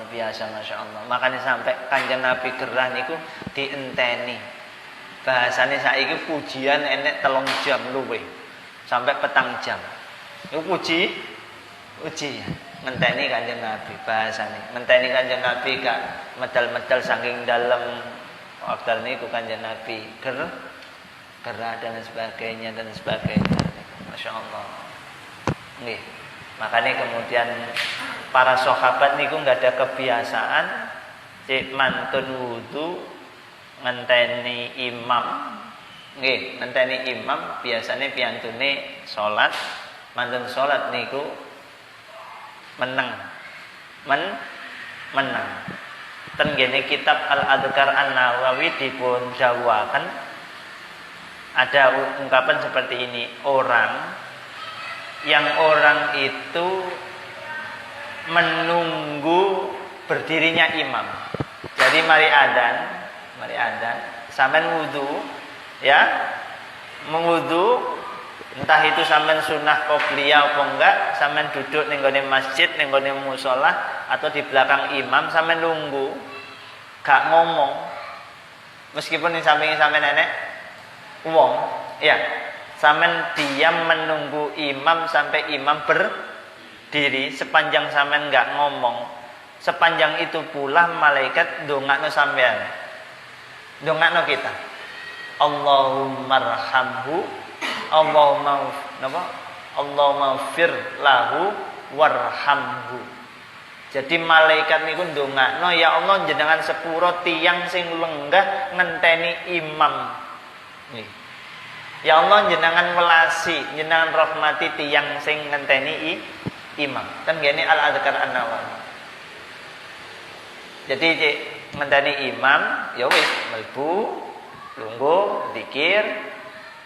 B: biasa, Masya Allah. Makanya sampai Kanjeng Nabi gerah niku dienteni. Bahasane saiki pujian enek 3 jam luwih sampai 4 jam. Iku ujian ngenteni Kanjeng Nabi bahasane. Ngenteni Kanjeng Nabi gak medal-medal saking dalem waktu niku Kanjeng Nabi gerah dan sebagainya. Masya Allah. Nggih. Makanya kemudian para sahabat niku nggak ada kebiasaan cek mantun wudu ngenteni imam. Nggih, ngenteni imam biasanya piantune salat, mantun salat niku meneng. Ten gene kitab Al-Adhkar An-Nawawi dipun dawuhaken ada ungkapan seperti ini, orang itu menunggu berdirinya imam. Jadi mari adzan, sampean wudu, ya, mengudu, entah itu sampean sunnah qobliyah apa enggak, sampean duduk ning gone masjid, ning gone musala atau di belakang imam, sampean nunggu, gak ngomong. Meskipun di samping sampean nenek wong, ya. Sampean diam menunggu imam sampai imam berdiri, sepanjang sampean enggak ngomong, Sepanjang itu pula malaikat ndongakno sampean. Ndongakno kita. Allahummarhamhu, Allahumma fir lahu warhamhu. Jadi malaikat niku ndongakno, ya Allah jenengan sepuro tiyang sing lenggah ngenteni imam. Nih. Ya Allah jenengan welasi, jenengan rahmati tiyang sing ngenteni imam. Kan gini al-Adhkar an-Nawawi. Jadi ngenteni imam, ya wis mlebu, lungguh, zikir,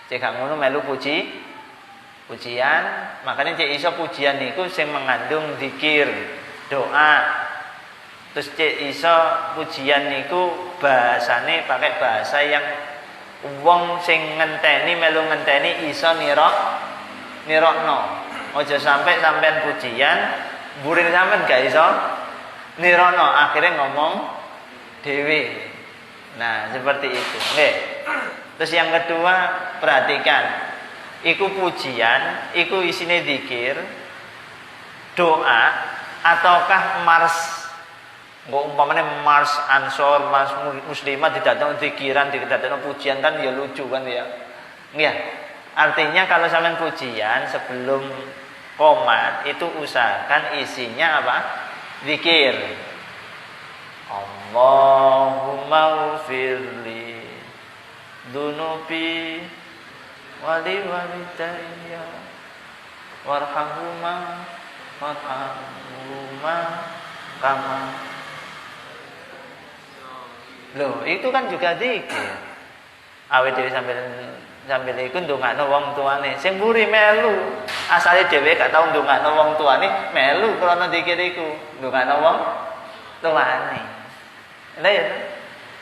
B: cek ngono melu pujian. Makanya cek iso pujian niku sing mengandung zikir, doa. Terus cek iso pujian niku bahasane pakai bahasa yang wong sing ngenteni melu ngenteni iso nirokno. Aja sampai sampean pujian burin sampean gak iso nirokno, akhirnya ngomong dewe. Nah, seperti itu. Nggih. Terus yang kedua, perhatikan. Iku pujian, iku isine zikir, doa ataukah mars. Engko umpamane mars ansor, mars muslimat didadekno zikiran, didadekno pujian kan ya lucu kan ya. Nggih. Artinya kalau sampean pujian sebelum qomat itu usahakan isinya apa? Zikir. Allahumma ufirli dunubi wali walidayya warhamhuma kama. Loh, itu kan juga zikir. Awet dhewe sambil iku ndongakno wong tuane. Sing mburi melu. Asale dhewe gak tau ndongakno wong tuane, melu krana zikir iku. Ndongakno wong tuane. Lha ya.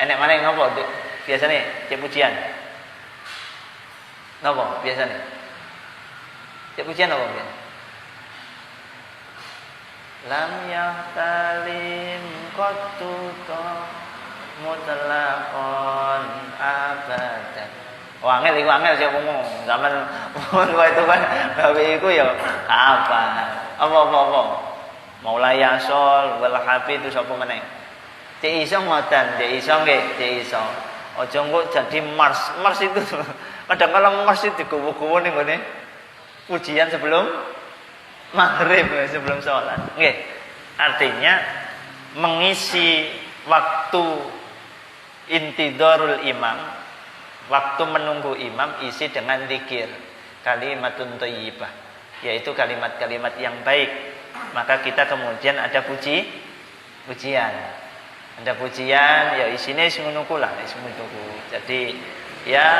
B: Enek maneh ngopo biasane cek pujian? Napa biasane? Cek pujian apa biasane? Lam yahtalim qattu mutlaqan abadan. Angel iku angel sik ngomong. Zaman kowe itu kan gawe iku ya apa? Apa? Maulaya Yasol wal Habib itu sapa meneh? Cek iso ngoten, cek iso nggih, cek iso. Aja engko jadi mars. Mars itu kadang-kadang mars itu digowo-gowo ning ngene pujian sebelum maghrib, sebelum sholat. Nggih. Artinya mengisi waktu intidharul imam, waktu menunggu imam isi dengan zikir, kalimatun thayyibah, yaitu kalimat-kalimat yang baik. Maka kita kemudian ada pujian. Ada pujian ya isine ngono kula, Jadi ya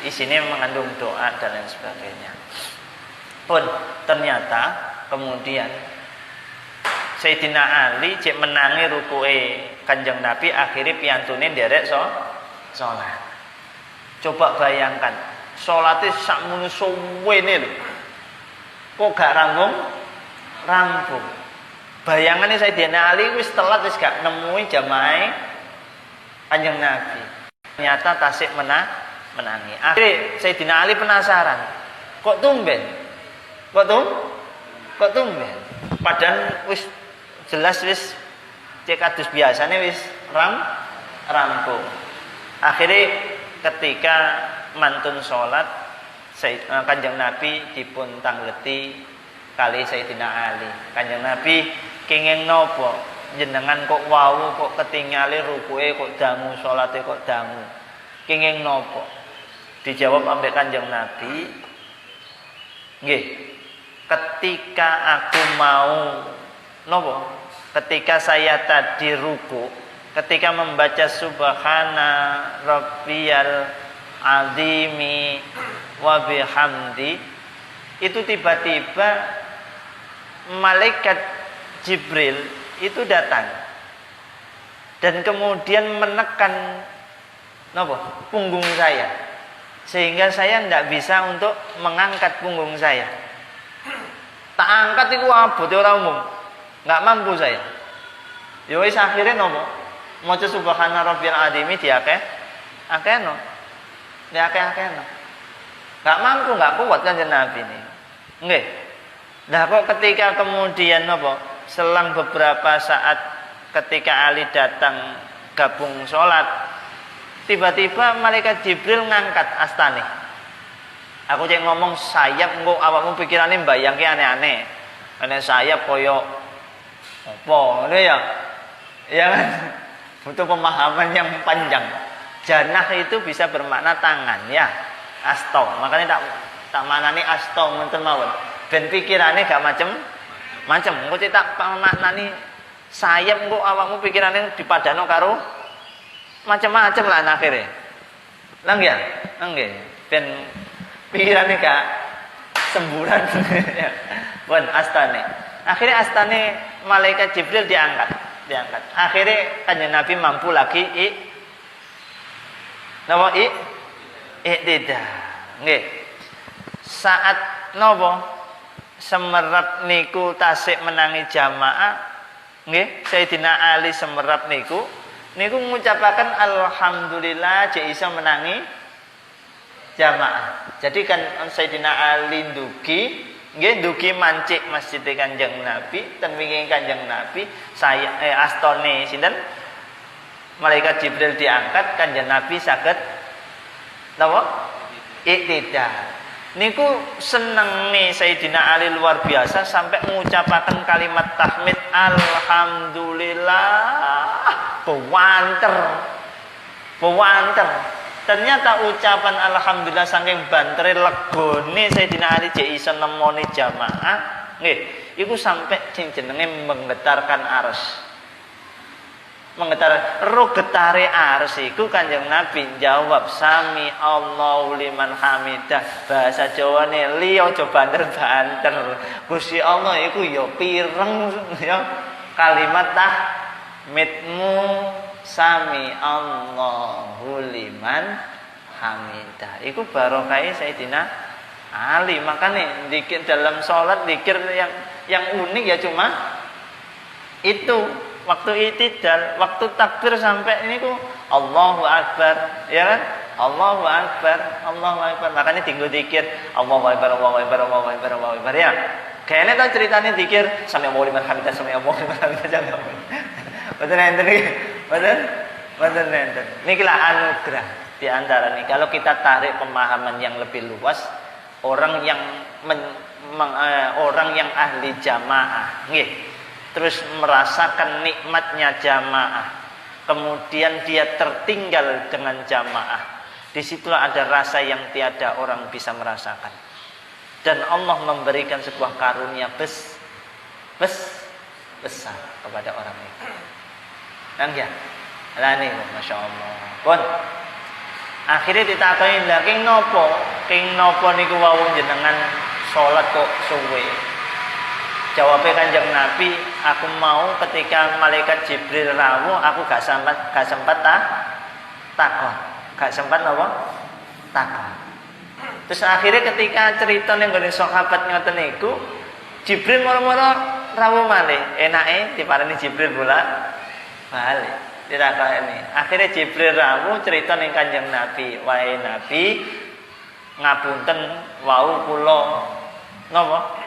B: isine mengandung doa dan lain sebagainya. Pun ternyata kemudian Sayyidina Ali cek menangi rukuke Kanjeng Nabi, akhirnya piantune nderek salat. Coba bayangkan, salate sakmono suwene lho. Kok gak rampung. Bayangane Sayyidina Ali wis telat wis gak nemui jamaah Kanjeng Nabi. Ternyata tasik menangi. Akhirnya Sayyidina Ali penasaran. Kok tumben? Padahal wis jelas wis cek kados biasane wis rampung. Akhirnya ketika mantun salat Kanjeng Nabi dipun tangleti kali Sayyidina Ali. Kanjeng Nabi kenging napa? Jenengan kok wau kok ketinggali rukuke kok dangu, salate kok dangu. Kenging napa? Dijawab ambek Kanjeng Nabi, nggih. Ketika aku mau napa? Ketika saya tadi ruku, ketika membaca subhana rabbiyal azimi wa bihamdi, itu tiba-tiba malaikat Jibril itu datang dan kemudian menekan punggung saya, sehingga saya tidak bisa untuk mengangkat punggung saya. Tak angkat itu abote ora umum, nggak mampu saya. Ya wis akhire maca subhana rabbiyal azim diakeh-akehno. Nggak mampu, nggak kuat kan Nabi ini. Nggih. Nah kok ketika kemudian selang beberapa saat ketika Ali datang gabung sholat, tiba-tiba malaikat Jibril ngangkat astane. Aku cek ngomong sayap, engko awakmu pikirane mbayangke aneh-aneh. Ana sayap koyo apa ngono ya? Ya kan? Butuh pemahaman yang panjang. Janah itu bisa bermakna tangan ya. Asto. Makanya tak manani asto ngoten mawon. Ben pikirane gak macem-macem. Engko cek tak maknani sayap engko awakmu pikirane dipadano karo macam-macam lah akhirnya. Lang ya? Nggih. Ben pikirane gak semburan. Pun astane. Akhirnya astane malaikat Jibril diangkat. Akhirnya kanjeng Nabi mampu lagi tidak. Nggih. Saat napa semerap niku tasik menangi jamaah, nggih, Sayyidina Ali semerap niku mengucapkan alhamdulillah jek iso menangi jamaah. Jadi kan Sayyidina Ali ndugi mancik Masjid Kanjeng Nabi, ten wingi Kanjeng Nabi astone sinten malaikat Jibril diangkat, Kanjeng Nabi saged napa? Iktidal. Niku senenge Sayyidina Ali luar biasa sampai mengucapkan kalimat tahmid alhamdulillah pewanter. Ternyata ucapan alhamdulillah saking bantere legone Sayyidina Ali jek iso nemoni jamaah, nggih, iku sampai sing jenenge menggetarkan arsy. Roh getare arsy iku Kanjeng Nabi jawab sami Allahu liman hamidah. Bahasa Jawane li aja banter-banter. Gusti Allah iku ya pireng ya kalimat tahmidmu sami Allahu liman hamidah. Iku barokah Sayyidina Ali. Makanya zikir dalam sholat, zikir yang unik ya cuma itu. Waktu itidal, waktu takbir sampai ini ku Allahu Akbar, ya kan? Allahu Akbar. Makanya tinggal zikir Allahu Akbar ya. Kayaknya kan ceritanya zikir sami Allahu liman hamidah jangan. Betul enten. Nikilah anugerah di antara nih. Kalau kita tarik pemahaman yang lebih luas, orang yang ahli jamaah, nggih. Terus merasakan nikmatnya jamaah, kemudian dia tertinggal dengan jamaah. Disitulah ada rasa yang tiada orang bisa merasakan. Dan Allah memberikan sebuah karunia besar kepada orang itu. Nangya, lani, masya Allah. Pun, akhirnya ditakoni lah, king nopo niku wawung jenengan sholat kok suwe. Jawabnya Kanjeng Nabi, aku mau ketika malaikat Jibril rawuh, aku gak sempat takon. Gak sempat apa? Takon. Terus akhirnya ketika cerita yang gini sahabat ngoten niku, Jibril moro-moro rawuh malih. Enake diparani Jibril balik. Ditakoni. Akhirnya Jibril rawuh cerita ning Kanjeng Nabi, "Wahai Nabi, ngapunten wau kula napa?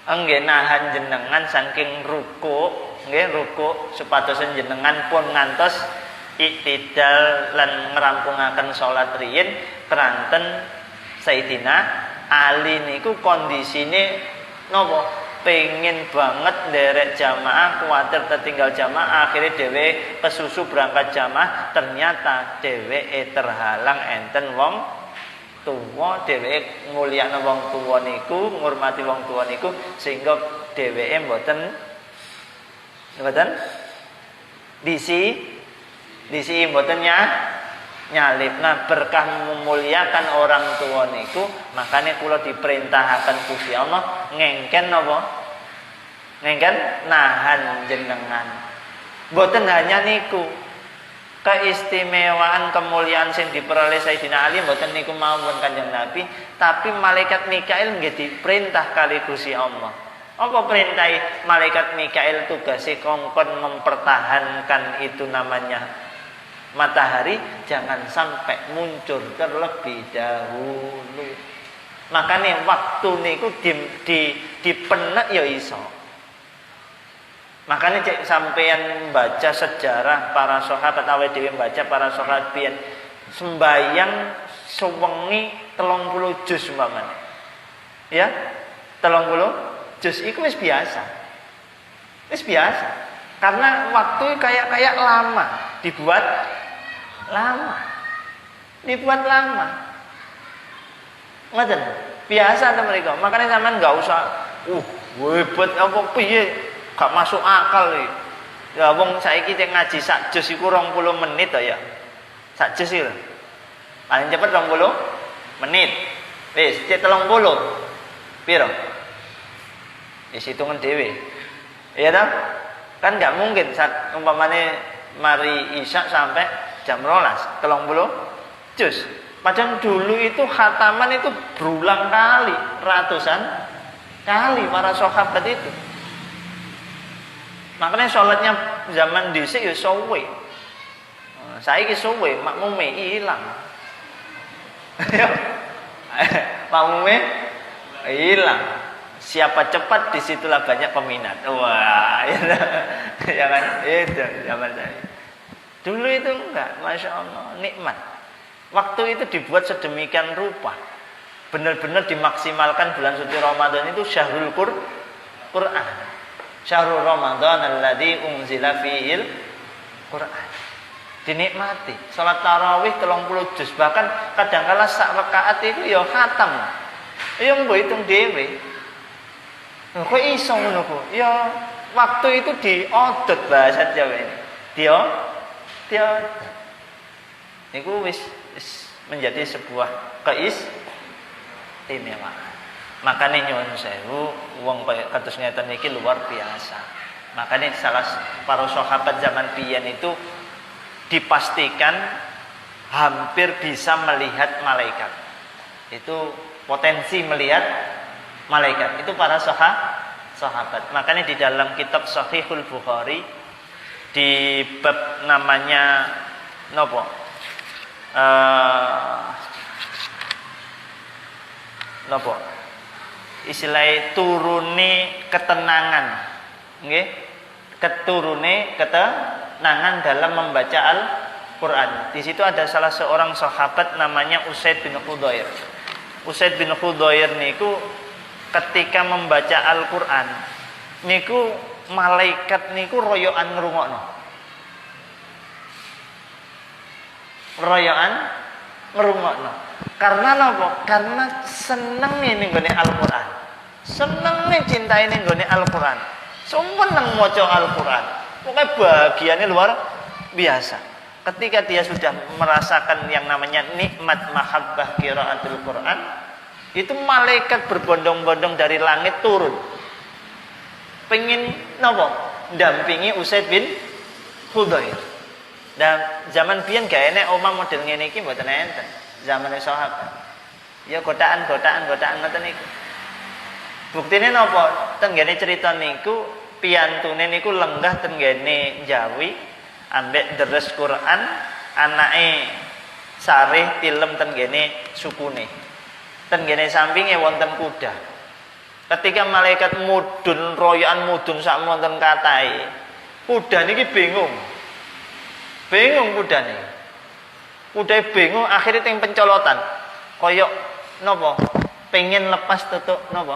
B: Nggih nahan jenengan saking ruku, nggih ruku supados jenengan pun ngantos iktidal lan ngrampungaken salat riyin keranten Sayyidina Ali niku kondisine napa pengen banget nderek jamaah, kuwatir tertinggal jamaah, akhirnya dhewe kesusu berangkat jamaah, ternyata dheweke terhalang enten wong tuwa, dheweke mulyakno wong tuwa niku, ngurmati wong tuwa niku sehingga dheweke mboten disi mboten nyalip. Nah, berkah memuliakan orang tua niku, makanya kula diperintahkan Gusti Allah ngengken napa? Ngengken nahan jenengan. Mboten hanya niku. Keistimewaan kemuliaan sing diperoleh Sayyidina Ali mboten niku mawon Kanjeng Nabi, tapi malaikat Mikail nggih diperintah kali Gusti Allah. Apa perintah malaikat Mikail tugasnya kongkon mempertahankan itu namanya matahari jangan sampai muncul terlebih dahulu. Makanya waktu niku dipenek ya iso. Makanya cek sampeyan baca sejarah para sahabat awake dhewe baca para sahabat biyen sembayang sewengi 30 juz umpamane. Ya, 30 juz iku wis biasa. Wis biasa. Karena waktu kayak lama, dibuat lama. Dibuat lama. Ngoten. Biasa ta mereka. Makanya sampean enggak usah hebat apa piye. Gak masuk akal iki. Ya wong saiki cek ngaji sak juz iku 20 menit to ya. Sak juz iki lho. Paling cepet 20 menit. Wis cek 30. Piro? Wis hitungan dhewe. Iya ta? Kan gak mungkin saat umpamane mari isya sampai jam 12, 30 juz. Padahal dulu itu khataman itu berulang kali, ratusan kali para sahabat itu. Makanya sholatnya zaman dhisik ya suwe. Saiki suwe, makmume ilang. Makmume hilang. Siapa cepat disitulah banyak peminat. Wah, ya kan? Itu zaman saya. Dulu itu enggak, masya Allah, nikmat. Waktu itu dibuat sedemikian rupa, benar-benar dimaksimalkan bulan suci Ramadan itu syahrul Quran. Syahrul Ramadan alladzi unzila fihil Quran. Dinikmati. Salat tarawih 30 juz, bahkan kadang-kala sak rakaat itu ya khatam. Ya mbok hitung dhewe. Kok iso ngono kok? Ya waktu itu diodot bahasa Jawa ini. Dia niku wis menjadi sebuah keistimewaan. Makanya nyuwun sewu wong kaya kados ngeten iki luar biasa. Makanya salah para sahabat zaman biyen itu dipastikan hampir bisa melihat malaikat. Itu potensi melihat malaikat. Itu para sahabat. Makanya di dalam kitab Sahihul Bukhari di bab namanya nopo? Nopo? Istilah turune ketenangan, nggih, keturune ketenangan dalam membaca Al-Qur'an. Di situ ada salah seorang sahabat namanya Usaid bin Khudair. Usaid bin Khudair niku ketika membaca Al-Qur'an niku malaikat niku royokan ngrungokno. Royokan ngrungokno. Karena napa? Karena senenge ning gone Al-Qur'an. Senenge cintaine ning gone Al-Qur'an. Seneng maca Al-Qur'an. Pokoke bahagiane luar biasa. Ketika dia sudah merasakan yang namanya nikmat mahabbah qiraatul Qur'an, itu malaikat berbondong-bondong dari langit turun. Pengen napa? Ndampingi Usaid bin Khudair. Dan zaman biyen gak enek omah model ngene iki mboten enten. Zaman sahabat. Ya godaan ngoten niku. Buktine napa? Tenggene cerita niku piyantune niku lenggah tenggene Jawi ambek deres Quran, anake sareh tilem tenggene sukune. Tenggene sampinge wonten kuda. Ketika malaikat mudun royokan mudun sak wonten katahe, kuda niki bingung. Bingung kudane. Kuda bingung akhirnya ting pencolotan. Koyok napa? Pengen lepas tutuk napa?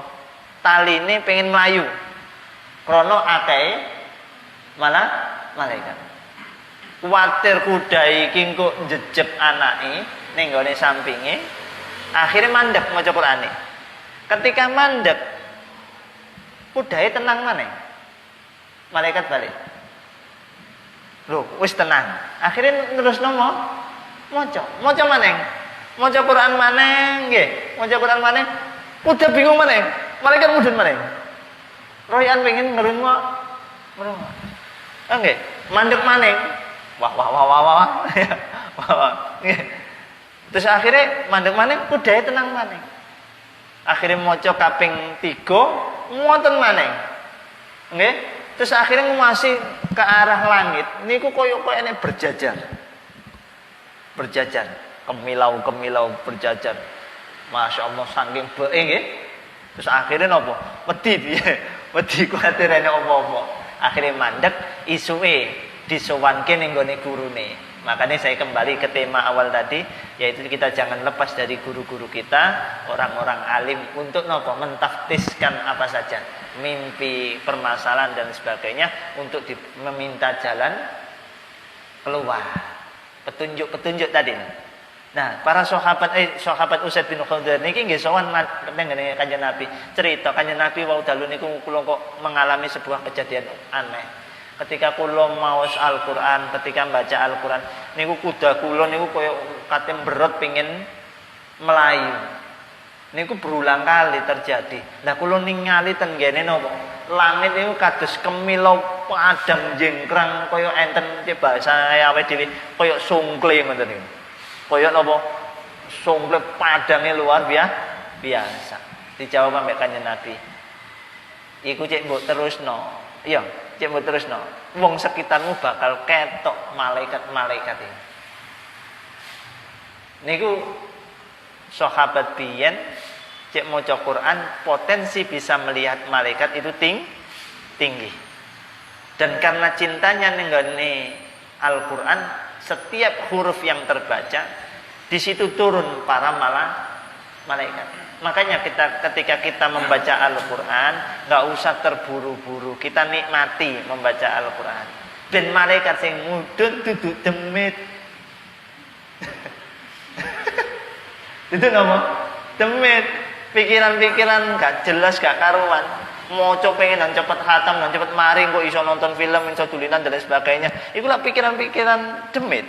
B: Taline pengen melayu. Krono akeh malah malaikat. Kuwatir kuda iki kok njejeb anake ning gone sampinge. Akhirnya mandek maca Qur'ane. Ketika mandek kudae tenang maneh. Malaikat balik. Loh, wis tenang. Akhirnya terus maca maneh. Maca Quran maneh nggih. Maca Quran maneh. Kuda bingung maneh. Malaikat mudhun maneh. Royan pengen ngerungok. Nggih, mandek maneh. Wah. Wah. Nggih. Terus akhirnya mandek maneh kudae tenang maneh. Akhirnya maca kaping 3 ngoten maneh. Nggih. Terus akhirnya masih ke arah langit. Niku koyo enek berjajar. Kemilau berjajar. Masya Allah saking beke nggih. Terus akhirnya napa? Wedi piye? Wedi kuwatir enek apa-apa. Akhirnya mandek, isuke disowanke ning gone gurune. Makanya saya kembali ke tema awal tadi, yaitu kita jangan lepas dari guru-guru kita, orang-orang alim untuk nopo mentaftiskan apa saja, mimpi, permasalahan dan sebagainya untuk meminta jalan keluar, petunjuk-petunjuk tadi. Nah, para sahabat Usaid bin Khudair niki nggih sowan ngene Kanjeng Nabi. Cerita Kanjeng Nabi wau dalu niku kula kok mengalami sebuah kejadian aneh. Ketika kula maos Al-Qur'an, ketika baca Al-Qur'an niku kuda kula niku koyo kate berot pengin melayu. Niku berulang kali terjadi. Lah kula ningali ten ngene napa? Langit niku kados kemilau padang jengkrang koyo enten bahasa awake dhewe koyo sungkle ngoten niku. Koyo napa? Sungkle padange luar biasa. Dijawab ambek Kanjeng Nabi. Iku cek mbok terusno. Iya, cek mbok terusno. Wong sekitarmu bakal ketok malaikat-malaikat ini. Niku sahabat biyen cek maca Quran potensi bisa melihat malaikat itu tinggi. Dan karena cintanya nenggone Al-Qur'an, setiap huruf yang terbaca di situ turun para malaikat. Makanya ketika kita membaca Al-Qur'an, nggak usah terburu-buru, kita nikmati membaca Al-Qur'an. Ben malaikat sing mudhun duduk demit. Itu napa? Demit. Pikiran-pikiran gak jelas, gak karuan. Moco pengen dan cepet khatam dan cepet maring kok iso nonton film, iso dulinan dan lain sebagainya. Itulah pikiran-pikiran demit.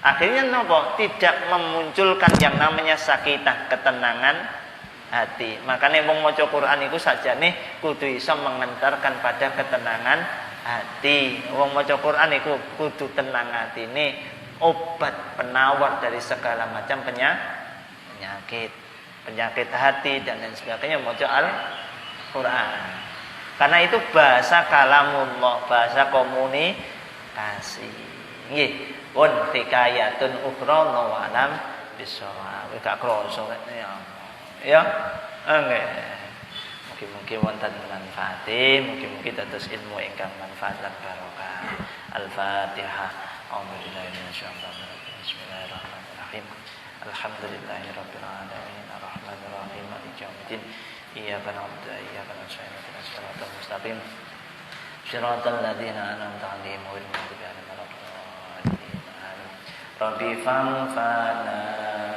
B: Akhirnya nopo tidak memunculkan yang namanya sakinah, ketenangan hati. Makanya wong maca Quran iku sajane kudu iso mengantarkan pada ketenangan hati. Wong maca Quran iku kudu tenang hatine, obat penawar dari segala macam penyakit hati dan lain sebagainya maca Al-Qur'an. Karena itu bahasa kalamullah, bahasa komunikasi. Nggih, won hikayatun ukhra wa alam bisawab. Gak kroso ya. Nggih. Mungkin wonten manfaate, mungkin dados ilmu ingkang manfaat lan barokah. Al-Fatihah. A'udzubillahi minasyaitonir rajim. Bismillahirrahmanirrahim. Alhamdulillahirabbil alamin. Arrahmanir rahim. Maliki yaumiddin. Iyyaka na'budu wa iyyaka nasta'in. Ihdinas siratal mustaqim. Shiratal ladzina an'amta 'alaihim ghairil maghdubi 'alaihim waladdallin. Rabbi fanfa'na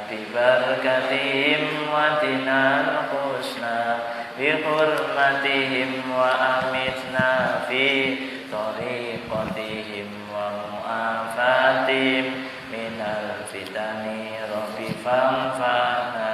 B: bi barakatihim wa dinal husna bi hurmatihim wa amitna fi tariqatihim wa mu'afatihim minal fitani. Rabbi fanfa'na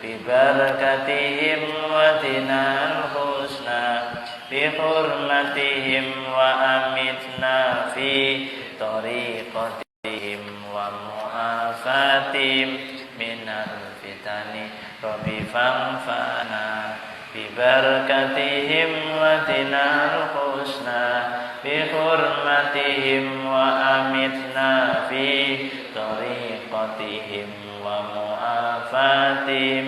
B: bi barakatihim wa dinal husna bi hurmatihim wa amitna fi tariqatihim wa mu'afatihim minal fitani. Rabbi fanfa'na bi barakatihim wa dinal husna bi hurmatihim wa amitna fi tariqatihim wa mu'afatihim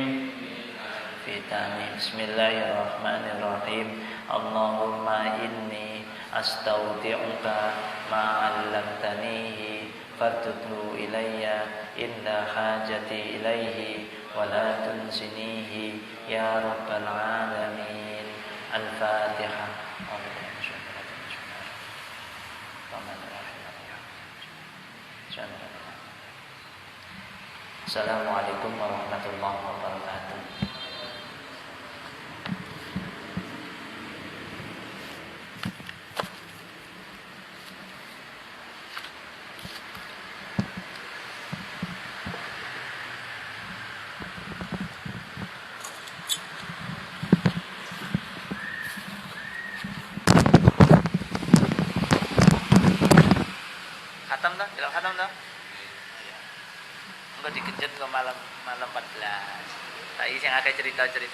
B: fitani. Bismillahirrahmanirrahim. Allahumma inni astaudi'uka ma 'allamtanihi fartudhu ilayya inda hajati ilaihi wa la tunsinihi ya rabbal alamin. Al-Fatihah. Assalamualaikum warahmatullahi wabarakatuh. Khatam dah, tidak khatam dah. Enggak dikejut ke malam 14. Tadi yang ada cerita-cerita.